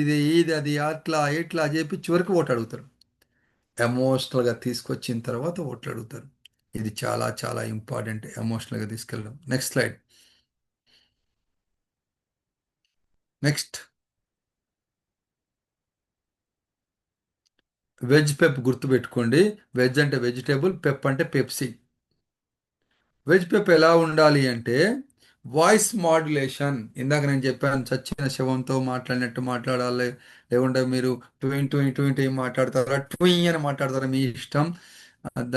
ఇది ఇది అది అట్లా ఇట్లా చెప్పి చివరికి ఓటు అడుగుతారు. ఎమోషనల్గా తీసుకొచ్చిన తర్వాత ఓట్లు అడుగుతారు. ఇది చాలా చాలా ఇంపార్టెంట్, ఎమోషనల్గా తీసుకెళ్ళడం. Next slide. Next veg pep గుర్తుపెట్టుకోండి. వెజ్ అంటే వెజిటేబుల్, పెప్ అంటే పెప్సీ. వెజ్ పెప్ ఎలా ఉండాలి అంటే వాయిస్ మాడ్యులేషన్. ఇందాక నేను చెప్పాను, చచ్చిన శవంతో మాట్లాడినట్టు మాట్లాడాలి. లేకుంటే మీరు ట్వంటీ మాట్లాడతారా, ట్వీ అని మాట్లాడతారా, మీ ఇష్టం.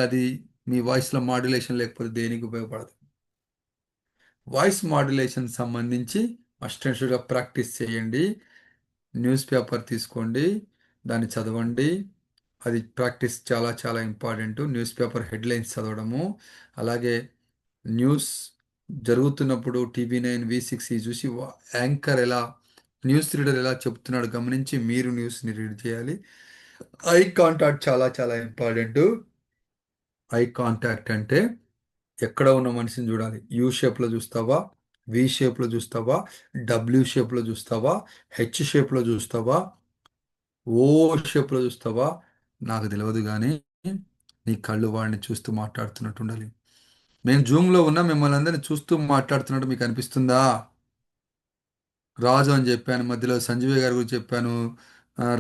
అది మీ వాయిస్లో మాడ్యులేషన్ లేకపోతే దేనికి ఉపయోగపడదు. వాయిస్ మాడ్యులేషన్ సంబంధించి మస్ట్ అండ్ షుడ్గా ప్రాక్టీస్ చేయండి. న్యూస్ పేపర్ తీసుకోండి, దాన్ని చదవండి. అది ప్రాక్టీస్ చాలా చాలా ఇంపార్టెంట్. న్యూస్ పేపర్ హెడ్లైన్స్ చదవడము, అలాగే న్యూస్ జరుగుతున్నప్పుడు TV9 V6 చూసి యాంకర్ ఎలా, న్యూస్ రీడర్ ఎలా చెప్తున్నాడు గమనించి మీరు న్యూస్ని రీడ్ చేయాలి. ఐ కాంటాక్ట్ చాలా చాలా ఇంపార్టెంట్. ఐ కాంటాక్ట్ అంటే ఎక్కడ ఉన్న మనిషిని చూడాలి. యూ షేప్లో చూస్తావా, వి షేప్లో చూస్తావా, డబ్ల్యూ షేప్లో చూస్తావా, హెచ్ షేప్లో చూస్తావా, ఓ షేప్లో చూస్తావా నాకు తెలియదు, కానీ నీ కళ్ళు వాడిని చూస్తూ మాట్లాడుతున్నట్టు ఉండాలి. మేము జూమ్లో ఉన్నా మిమ్మల్ని అందరినీ చూస్తూ మాట్లాడుతున్నట్టు మీకు అనిపిస్తుందా? రాజు అని చెప్పాను, మధ్యలో సంజీవయ్య గారి గురించి చెప్పాను,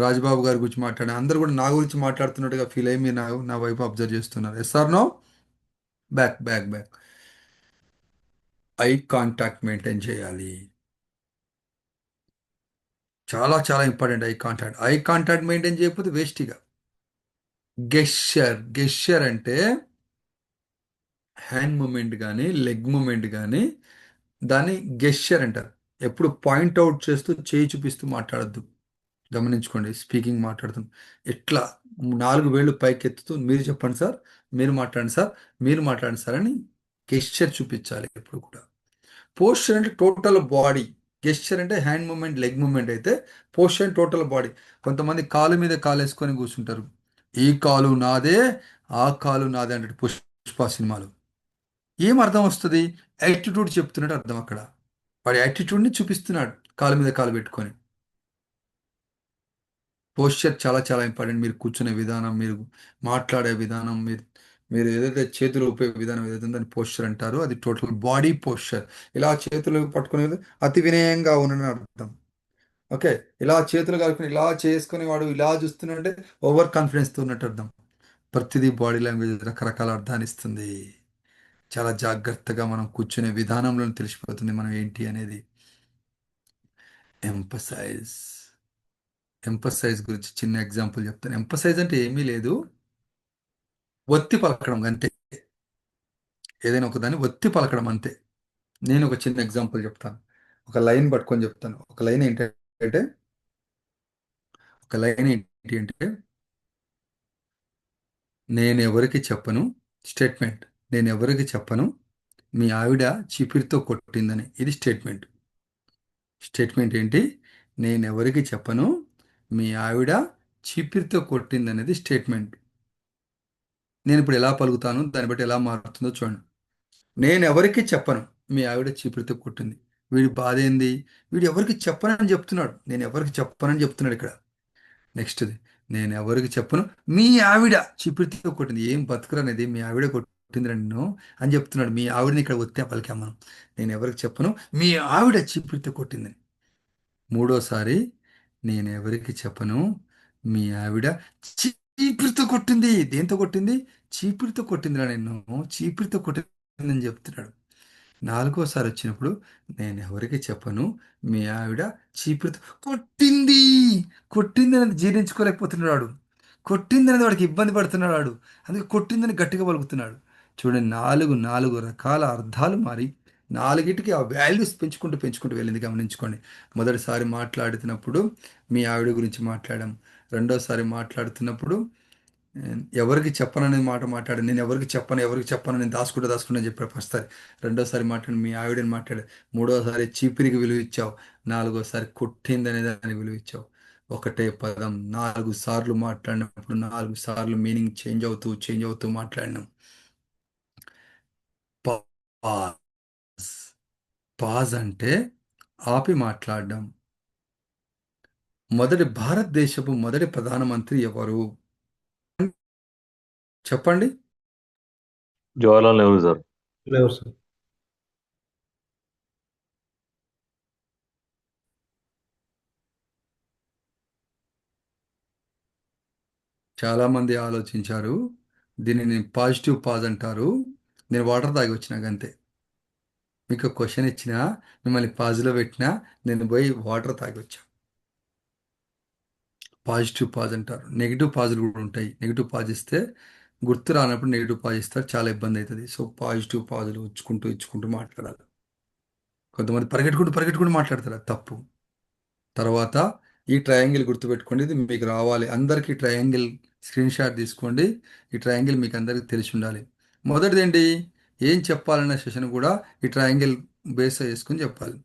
రాజబాబు గారి గురించి మాట్లాడాను. అందరూ కూడా నా గురించి మాట్లాడుతున్నట్టుగా ఫీల్ అయ్యి మీరు నా వైపు అబ్జర్వ్ చేస్తున్నారు. Yes or no? Back back back. Eye contact maintain చేయాలి. చాలా చాలా important eye contact. Eye contact maintain చేయకపోతే వేస్ట్గా. గెస్చర్ అంటే హ్యాండ్ మూమెంట్ కానీ లెగ్ మూమెంట్ కానీ దాన్ని గెస్చర్ అంటారు. ఎప్పుడు పాయింట్అవుట్ చేస్తూ చేయి చూపిస్తూ మాట్లాడద్దు. గమనించుకోండి, స్పీకింగ్ మాట్లాడుతుంది ఎట్లా 4 వేళ్ళు పైకి ఎత్తుతూ మీరు చెప్పండి సార్, మీరు మాట్లాడండి సార్, మీరు మాట్లాడండి సార్ అని గెస్చర్ చూపించాలి ఎప్పుడు కూడా. పోస్చర్ అంటే టోటల్ బాడీ, గెస్చర్ అంటే హ్యాండ్ మూమెంట్, లెగ్ మూమెంట్ అయితే పోస్చర్ అంటే టోటల్ బాడీ. కొంతమంది కాలు మీద కాలు వేసుకొని కూర్చుంటారు. ఈ కాలు నాదే, ఆ కాలు నాదే అంటే పుష్ప సినిమాలో ఏం అర్థం వస్తుంది? యాటిట్యూడ్ చెప్తున్నాడు అర్థం అక్కడ. వాడి యాటిట్యూడ్ని చూపిస్తున్నాడు కాలు మీద కాలు పెట్టుకొని. పోస్చర్ చాలా చాలా ఇంపార్టెంట్. మీరు కూర్చునే విధానం, మీరు మాట్లాడే విధానం, మీరు మీరు ఏదైతే చేతులు ఊపే విధానం ఏదైతే ఉందో దాన్ని పోస్చర్ అంటారు. అది టోటల్ బాడీ పోస్చర్. ఇలా చేతులు పట్టుకునేది అతి వినయంగా ఉండని అర్థం. ఓకే, ఇలా చేతులు కలుపుకొని ఇలా చేసుకొని వాడు ఇలా చూస్తున్నాడంటే ఓవర్ కాన్ఫిడెన్స్తో ఉన్నట్టు అర్థం. ప్రతిదీ బాడీ లాంగ్వేజ్ రకరకాల అర్థాన్ని ఇస్తుంది. చాలా జాగ్రత్తగా మనం కూర్చునే విధానంలో తెలిసిపోతుంది మనం ఏంటి అనేది. ఎంపసైజ్. ఎంపసైజ్ గురించి చిన్న ఎగ్జాంపుల్ చెప్తాను. ఎంపసైజ్ అంటే ఏమీ లేదు, ఒత్తి పలకడం అంతే. ఏదైనా ఒక దాన్ని ఒత్తి పలకడం అంతే. నేను ఒక చిన్న ఎగ్జాంపుల్ చెప్తాను. ఒక లైన్ పట్టుకొని చెప్తాను. ఒక లైన్ ఏంటంటే ఒక లైన్ ఏంటి అంటే నేను ఎవరికి చెప్పను. స్టేట్మెంట్. నేను ఎవరికి చెప్పను, మీ ఆవిడ చీపిరితో కొట్టిందని. ఇది స్టేట్మెంట్. స్టేట్మెంట్ ఏంటి? నేను ఎవరికి చెప్పను, మీ ఆవిడ చీపిరితో కొట్టిందనేది స్టేట్మెంట్. నేను ఇప్పుడు ఎలా పలుకుతాను దాన్ని బట్టి ఎలా మారుతుందో చూడండి. నేను ఎవరికి చెప్పను, మీ ఆవిడ చీపురితో కొట్టింది. వీడి బాధ ఏంది? వీడు ఎవరికి చెప్పనని చెప్తున్నాడు. నేను ఎవరికి చెప్పనని చెప్తున్నాడు ఇక్కడ. నెక్స్ట్ది, నేను ఎవరికి చెప్పను, మీ ఆవిడ చీపురితో కొట్టింది. ఏం బతుకురనేది, మీ ఆవిడ కొట్టింది నన్ను అని చెప్తున్నాడు. మీ ఆవిడని ఇక్కడ ఒత్తే పలికాం మనం. నేను ఎవరికి చెప్పను, మీ ఆవిడ చీపురితో కొట్టిందని. మూడోసారి, నేను ఎవరికి చెప్పను, మీ ఆవిడ చీపురితో కొట్టింది. దేంతో కొట్టింది? చీపురితో కొట్టిందిరా నిన్ను, చీపురితో కొట్టిందని చెప్తున్నాడు. నాలుగోసారి వచ్చినప్పుడు, నేను ఎవరికి చెప్పను, మీ ఆవిడ చీపురితో కొట్టింది. కొట్టింది అనేది జీర్ణించుకోలేకపోతున్నాడు వాడు. కొట్టింది అనేది వాడికి ఇబ్బంది పడుతున్నాడు వాడు. అందుకే కొట్టిందని గట్టిగా పలుకుతున్నాడు. చూడండి, నాలుగు నాలుగు రకాల అర్థాలు మారి నాలుగిటికి ఆ వాల్యూస్ పెంచుకుంటూ పెంచుకుంటూ వెళ్ళింది. గమనించుకోండి. మొదటిసారి మాట్లాడుతున్నప్పుడు మీ ఆవిడ గురించి మాట్లాడాం. రెండోసారి మాట్లాడుతున్నప్పుడు ఎవరికి చెప్పననే మాట మాట్లాడు. నేను ఎవరికి చెప్పను, ఎవరికి చెప్పను, నేను దాచుకుంటా అని చెప్పాడు ఫస్ట్సారి. రెండోసారి మాట్లాడి మీ ఆవిడని మాట్లాడు. మూడోసారి చీపిరికి విలువ ఇచ్చావు. నాలుగోసారి కొట్టిందనే దానికి విలువ ఇచ్చావు. ఒకటే పదం 4 సార్లు మాట్లాడినప్పుడు 4 సార్లు మీనింగ్ చేంజ్ అవుతూ మాట్లాడినాం. పాజ్. పాజ్ అంటే ఆపి మాట్లాడడం. భారతదేశపు మొదటి ప్రధానమంత్రి ఎవరు చెప్పండి? జవహర్లాల్ నెహ్రూ సార్. లేవు సార్. చాలామంది ఆలోచించారు. దీనిని పాజిటివ్ పాజ్ అంటారు. నేను వాటర్ తాగి వచ్చినా అంతే. మీకు క్వశ్చన్ ఇచ్చినా, మిమ్మల్ని పాజ్లో పెట్టినా, నేను పోయి వాటర్ తాగి వచ్చా. పాజిటివ్ పాజ్ అంటారు. నెగిటివ్ పాజులు కూడా ఉంటాయి. నెగిటివ్ పాజ్ ఇస్తే గుర్తు రానప్పుడు నెగిటివ్ పాజ్ ఇస్తారు, చాలా ఇబ్బంది అవుతుంది. సో పాజిటివ్ పాజులు ఇచ్చుకుంటూ మాట్లాడాలి. కొంతమంది పరిగెట్టుకుంటూ మాట్లాడతారు, అది తప్పు. తర్వాత ఈ ట్రయాంగిల్ గుర్తుపెట్టుకోండి. ఇది మీకు రావాలి. అందరికీ ట్రయాంగిల్ స్క్రీన్ షాట్ తీసుకోండి. ఈ ట్రయాంగిల్ మీకు అందరికీ తెలిసి ఉండాలి. మొదటిది ఏంటి? ఏం చెప్పాలన్న సెషన్ కూడా ఈ ట్రయాంగిల్ బేస్ చేసుకుని చెప్పాలి.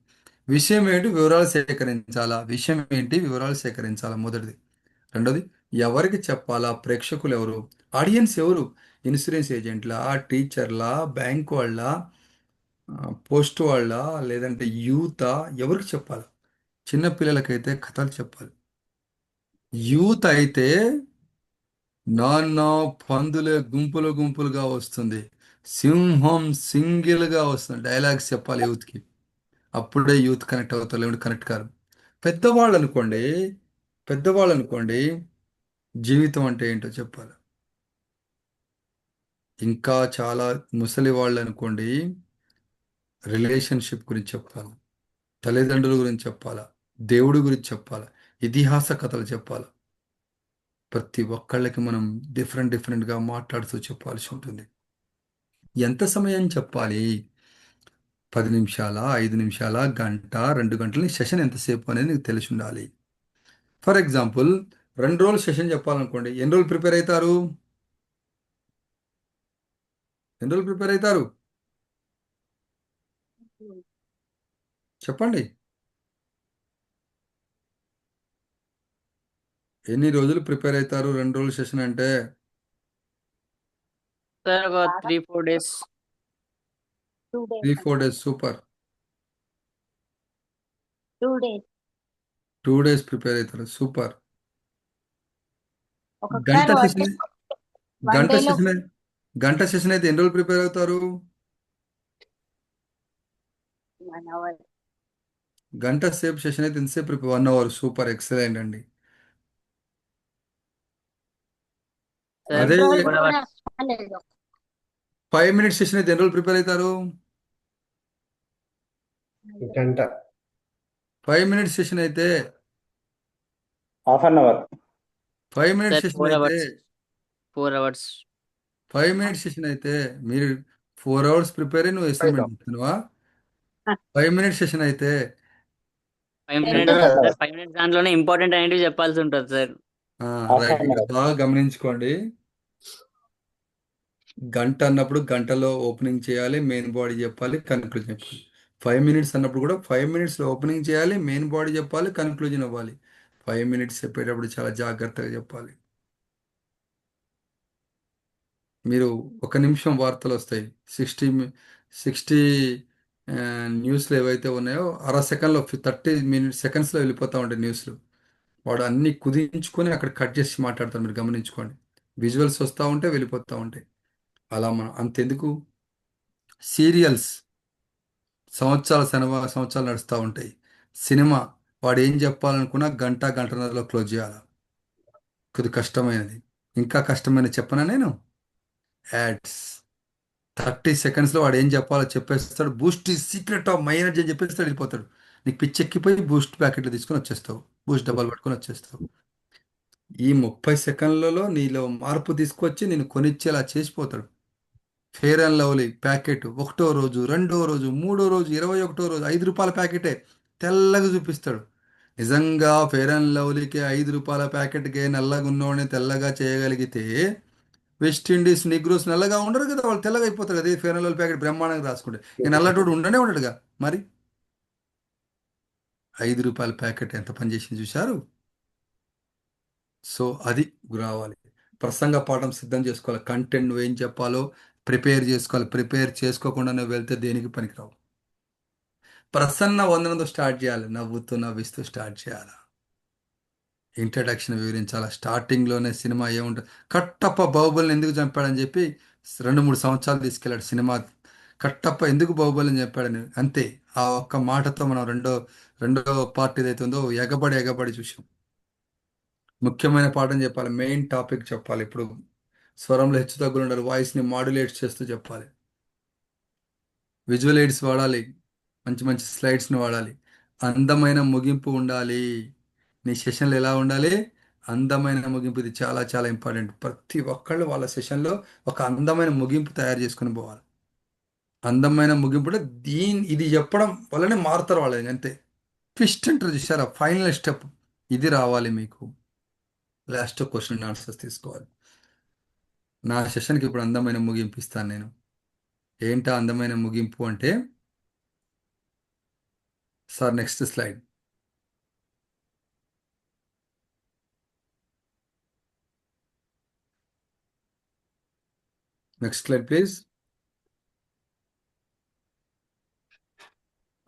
విషయం ఏంటి? వివరాలు సేకరించాలా. విషయం ఏంటి? వివరాలు సేకరించాలా మొదటిది. రెండోది, ఎవరికి చెప్పాలా? ప్రేక్షకులు ఎవరు? ఆడియన్స్ ఎవరు? ఇన్సూరెన్స్ ఏజెంట్లా, టీచర్లా, బ్యాంక్ వాళ్ళ, పోస్ట్ వాళ్ళ, లేదంటే యూతా? ఎవరికి చెప్పాలి? చిన్నపిల్లలకైతే కథలు చెప్పాలి. యూత్ అయితే నాన్న పందులే గుంపులుగా వస్తుంది, సింహం సింగిల్గా వస్తుంది డైలాగ్స్ చెప్పాలి యూత్కి. అప్పుడే యూత్ కనెక్ట్ అవుతారు, లేకుంటే కనెక్ట్ కారు. పెద్దవాళ్ళు అనుకోండి పెద్దవాళ్ళు అనుకోండి జీవితం అంటే ఏంటో చెప్పాలి. ఇంకా చాలా ముసలి వాళ్ళు అనుకోండి రిలేషన్షిప్ గురించి చెప్పాలి, తల్లిదండ్రుల గురించి చెప్పాలా, దేవుడి గురించి చెప్పాలా, ఇతిహాస కథలు చెప్పాలా. ప్రతి ఒక్కళ్ళకి మనం డిఫరెంట్గా మాట్లాడుతూ చెప్పాల్సి ఉంటుంది. ఎంత సమయం చెప్పాలి? 10 నిమిషాల, 5 నిమిషాల, గంట, 2 గంటల సెషన్ ఎంతసేపు అనేది నీకు తెలిసి ఉండాలి. ఫర్ ఎగ్జాంపుల్ 2 రోజులు సెషన్ చెప్పాలనుకోండి, ఎన్ని రోజులు ప్రిపేర్ అవుతారు? చెప్పండి. ఎన్ని రోజులు ప్రిపేర్ అవుతారు 2 రోజుల సెషన్ అంటే? సార్ ఒక 3-4 days. 3-4 2 days. Days super. 2 days. 2 days prepare అవుతారు సూపర్. గంట ఒక్కొక్కసారి సెషన్ వన్ గంట డేలో సెషన్ గంట సెషన్ అయితే ఎన్ని రోజులు ప్రిపేర్ అవుతారు? 1 hour. గంట సేపు సెషన్ అయితే ఎంతసేపు ప్రిపేర్? 1 అవర్ సూపర్ ఎక్సలెంట్ అండి. సార్ అదే 2 రోజులు 4 కూడా అవర్స్. చాలేదు. 5 మినిట్స్ సెషన్ అయితే ఎన్ని రోజులు ప్రిపేర్ అవుతారు? గంట 5 మినిట్స్ సెషన్ అయితే half an hour. 5 minutes sir session 4 అయితే అవర్స్. 4 అవర్స్. 5 మినిట్స్ సెషన్ అయితే మీరు 4 అవర్స్ ప్రిపేర్ అయ్యి నువ్వు ఎస్టిమేట్ ఇస్తున్నావా? 5 మినిట్స్ సెషన్ అయితే 5 10 to మినిట్స్ 12. సార్, 5 మినిట్స్ దాంట్లోనే ఇంపార్టెంట్ అనేటివి చెప్పాల్సి ఉంటుంది సార్. రైట్. ఇక్కడ బాగా గమనించుకోండి. గంట అన్నప్పుడు గంటలో ఓపెనింగ్ చేయాలి, మెయిన్ బాడీ చెప్పాలి, కన్క్లూజన్ చెప్పాలి. 5 మినిట్స్ అన్నప్పుడు కూడా 5 మినిట్స్లో ఓపెనింగ్ చేయాలి, మెయిన్ బాడీ చెప్పాలి, కన్క్లూజన్ ఇవ్వాలి. 5 మినిట్స్ చెప్పేటప్పుడు చాలా జాగ్రత్తగా చెప్పాలి. మీరు 1 నిమిషం వార్తలు వస్తాయి, 60 న్యూస్లు ఏవైతే ఉన్నాయో అర సెకండ్లో 30 సెకండ్స్లో వెళ్ళిపోతూ ఉంటాయి న్యూస్లు. వాడు అన్ని కుదించుకొని అక్కడ కట్ చేసి మాట్లాడతారు. మీరు గమనించుకోండి. విజువల్స్ వస్తూ ఉంటే వెళ్ళిపోతూ ఉంటాయి. అలా మనం అంతెందుకు, సీరియల్స్ సంవత్సరాలు నడుస్తూ ఉంటాయి. సినిమా వాడు ఏం చెప్పాలనుకున్నా గంటన్నరలో క్లోజ్ చేయాలి. కొద్ది కష్టమైనది. ఇంకా కష్టమైన చెప్పనా నేను? యాడ్స్ 30 సెకండ్స్లో వాడు ఏం చెప్పాలో చెప్పేస్తాడు. Boost is secret of my energy అని చెప్పేస్తాడు, వెళ్ళిపోతాడు. నీకు పిచ్చెక్కిపోయి బూస్ట్ ప్యాకెట్లు తీసుకొని వచ్చేస్తావు, బూస్ట్ డబ్బాలు పట్టుకొని వచ్చేస్తావు. ఈ 30 సెకండ్లలో నీలో మార్పు తీసుకొచ్చి నేను కొనిచ్చేలా చేసిపోతాడు. ఫెయిర్ అండ్ లవ్లీ ప్యాకెట్ 1వ రోజు, 2వ రోజు, 3వ రోజు, 21వ రోజు ₹5 ప్యాకెటే తెల్లగా చూపిస్తాడు. నిజంగా ఫెయిర్ అండ్ లవ్లీకి ₹5 ప్యాకెట్కే నల్లగా ఉన్నోడిని తెల్లగా చేయగలిగితే వెస్ట్ ఇండీస్ నిగ్రోస్ నల్లగా ఉండరు కదా, వాళ్ళు తెల్లగా అయిపోతారు కదా. ఫెయిర్ అండ్ లవ్లీ ప్యాకెట్ బ్రహ్మాండంగా రాసుకుంటే ఇక నల్లటోడు ఉండనే ఉండడుగా. మరి ₹5 ప్యాకెట్ ఎంత పనిచేసింది చూశారు. సో అది రావాలి. ప్రసంగ పాఠం సిద్ధం చేసుకోవాలి. కంటెంట్ నువ్వేం చెప్పాలో ప్రిపేర్ చేసుకోవాలి. ప్రిపేర్ చేసుకోకుండా నువ్వు వెళ్తే దేనికి పనికిరావు. ప్రసన్న వందనంతో స్టార్ట్ చేయాలి, నవ్వుతూ నవ్విస్తూ స్టార్ట్ చేయాలి. ఇంట్రడక్షన్ వివరించాలి. స్టార్టింగ్లోనే సినిమా ఏముంటుంది, కట్టప్ప బాహుబలిని ఎందుకు చంపాడని చెప్పి 2-3 సంవత్సరాలు తీసుకెళ్ళాడు సినిమా. కట్టప్ప ఎందుకు బాహుబలిని చెప్పాడని అంతే. ఆ ఒక్క మాటతో మనం రెండో రెండో పార్ట్ ఏదైతే ఉందో ఎగబడి ఎగబడి చూసాం. ముఖ్యమైన పాఠం చెప్పాలి, మెయిన్ టాపిక్ చెప్పాలి. ఇప్పుడు స్వరంలో హెచ్చు తగ్గులు ఉండాలి, వాయిస్ని మాడ్యులేట్ చేస్తూ చెప్పాలి. విజువల్ ఎయిడ్స్ వాడాలి, మంచి మంచి స్లైడ్స్ని వాడాలి. అందమైన ముగింపు ఉండాలి. నీ సెషన్లు ఎలా ఉండాలి? అందమైన ముగింపు. ఇది చాలా చాలా ఇంపార్టెంట్. ప్రతి ఒక్కళ్ళు వాళ్ళ సెషన్లో ఒక అందమైన ముగింపు తయారు చేసుకుని పోవాలి. అందమైన ముగింపు అంటే ఇది చెప్పడం వల్లనే మారుతారు వాళ్ళు, అంతే. ట్విస్ట్ అంటారు చూసారా, ఫైనల్ స్టెప్ ఇది రావాలి మీకు. లాస్ట్ క్వశ్చన్ అండ్ ఆన్సర్స్ తీసుకోవాలి. నా సెషన్కి ఇప్పుడు అందమైన ముగింపు ఇస్తాను నేను. ఏంటా అందమైన ముగింపు అంటే, sir next slide. Next slide please.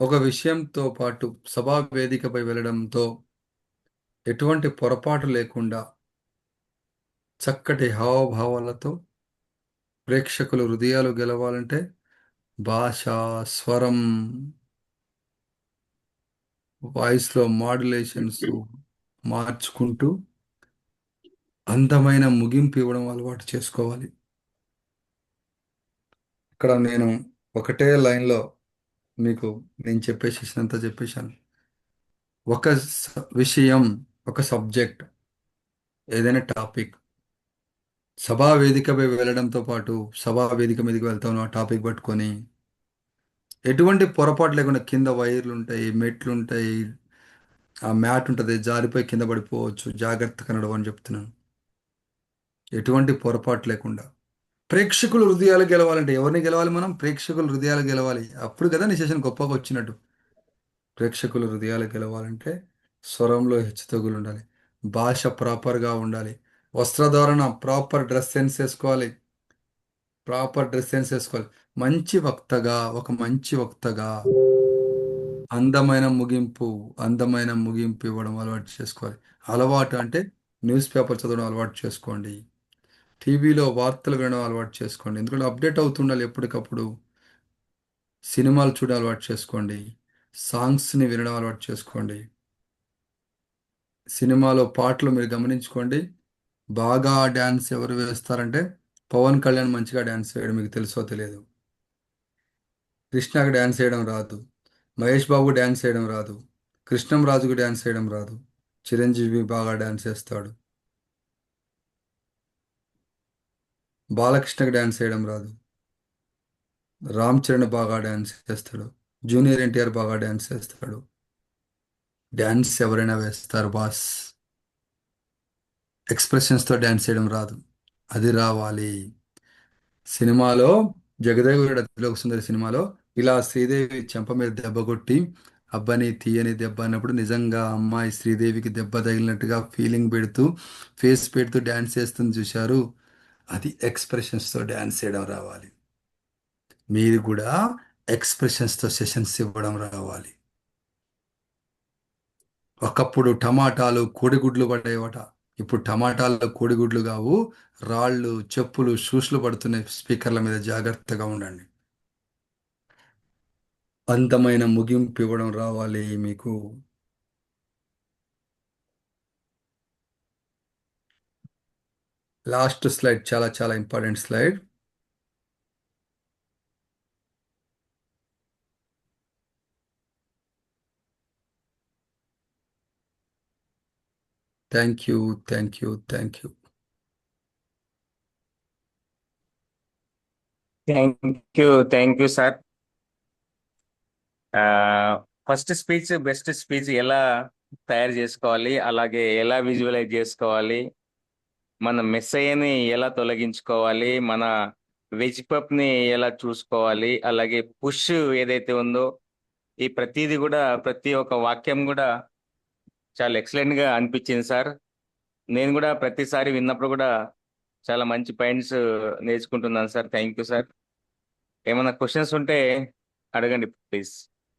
ఒక విషయంతో పాటు సభా వేదికపై వెళ్ళడంతో ఎటువంటి పొరపాటు లేకుండా చక్కటి హావభావాలతో ప్రేక్షకుల హృదయాలు గెలవాలంటే భాష, స్వరం, వాయిస్లో మాడ్యులేషన్స్ మార్చుకుంటూ అందమైన ముగింపు ఇవ్వడం అలవాటు చేసుకోవాలి. ఇక్కడ నేను ఒకటే లైన్లో మీకు నేను చెప్పేసేసినంత చెప్పేశాను. ఒక విషయం, ఒక సబ్జెక్ట్, ఏదైనా టాపిక్ సభా వేదికపై వెళ్ళడంతో పాటు సభా వేదిక మీదకి వెళ్తాను ఆ టాపిక్ పట్టుకొని ఎటువంటి పొరపాటు లేకుండా, కింద వైర్లు ఉంటాయి, మెట్లు ఉంటాయి, ఆ మ్యాట్ ఉంటుంది, జారిపోయి కింద పడిపోవచ్చు, జాగ్రత్తగా నడవని చెప్తున్నాను. ఎటువంటి పొరపాటు లేకుండా ప్రేక్షకుల హృదయాలు గెలవాలంటే ఎవరిని గెలవాలి మనం? ప్రేక్షకుల హృదయాలు గెలవాలి. అప్పుడు కదా నీ సెషన్ గొప్పగా వచ్చినట్టు. ప్రేక్షకుల హృదయాలు గెలవాలంటే స్వరంలో హెచ్చుతగ్గులు ఉండాలి. భాష ప్రాపర్గా ఉండాలి. వస్త్రధారణ ప్రాపర్ డ్రెస్ సెన్స్ వేసుకోవాలి. మంచి వక్తగా, ఒక మంచి వక్తగా అందమైన ముగింపు ఇవ్వడం అలవాటు చేసుకోవాలి. అలవాటు అంటే న్యూస్ పేపర్ చదవడం అలవాటు చేసుకోండి. టీవీలో వార్తలు వినడం అలవాటు చేసుకోండి. ఎందుకంటే అప్డేట్ అవుతుండాలి ఎప్పటికప్పుడు. సినిమాలు చూడడం అలవాటు చేసుకోండి. సాంగ్స్ని వినడం అలవాటు చేసుకోండి. సినిమాలో పాటలు మీరు గమనించుకోండి. బాగా డ్యాన్స్ ఎవరు వేస్తారంటే పవన్ కళ్యాణ్ మంచిగా డ్యాన్స్ వేయడం మీకు తెలుసో తెలియదు. కృష్ణకి డ్యాన్స్ వేయడం రాదు. మహేష్ బాబు డ్యాన్స్ వేయడం రాదు. కృష్ణంరాజుకు డ్యాన్స్ వేయడం రాదు. చిరంజీవి బాగా డ్యాన్స్ వేస్తాడు. బాలకృష్ణకి డ్యాన్స్ వేయడం రాదు. రామ్ చరణ్ బాగా డ్యాన్స్ చేస్తాడు. జూనియర్ ఎన్టీఆర్ బాగా డ్యాన్స్ చేస్తాడు. డ్యాన్స్ ఎవరైనా వేస్తారు బాస్. ఎక్స్ప్రెషన్స్తో డ్యాన్స్ చేయడం రాదు. అది రావాలి. సినిమాలో జగదేగుడు అతిలోక సుందరి సినిమాలో ఇలా శ్రీదేవి చెంప మీద దెబ్బ కొట్టి అబ్బని తీయని దెబ్బ అన్నప్పుడు నిజంగా అమ్మాయి శ్రీదేవికి దెబ్బ తగిలినట్టుగా ఫీలింగ్ పెడుతూ ఫేస్ పెడుతూ డ్యాన్స్ చేస్తుంది చూశారు. అది ఎక్స్ప్రెషన్స్తో డ్యాన్స్ చేయడం రావాలి. మీరు కూడా ఎక్స్ప్రెషన్స్తో సెషన్స్ ఇవ్వడం రావాలి. ఒకప్పుడు టమాటాలు కోడిగుడ్లు పడేవట. ఇప్పుడు టమాటాలు కోడిగుడ్లు కావు, రాళ్ళు, చెప్పులు, షూస్లు పడుతున్నాయి స్పీకర్ల మీద. జాగ్రత్తగా ఉండండి. అందమైన ముగింపు ఇవ్వడం రావాలి మీకు. లాస్ట్ స్లైడ్ చాలా చాలా important slide. Thank you. Thank you sir. First speech, best speech ఎలా తయారు చేసుకోవాలి, అలాగే ఎలా విజువలైజ్ చేసుకోవాలి, మన మెస్సయ్యని ఎలా తొలగించుకోవాలి, మన వెజ్ పప్ని ఎలా చూసుకోవాలి, అలాగే పుష్ ఏదైతే ఉందో ఈ ప్రతిదీ కూడా, ప్రతి ఒక్క వాక్యం కూడా చాలా ఎక్సలెంట్గా అనిపించింది సార్. నేను కూడా ప్రతిసారి విన్నప్పుడు కూడా చాలా మంచి పాయింట్స్ నేర్చుకుంటున్నాను సార్. Thank you sir. ఏమైనా క్వశ్చన్స్ ఉంటే అడగండి ప్లీజ్.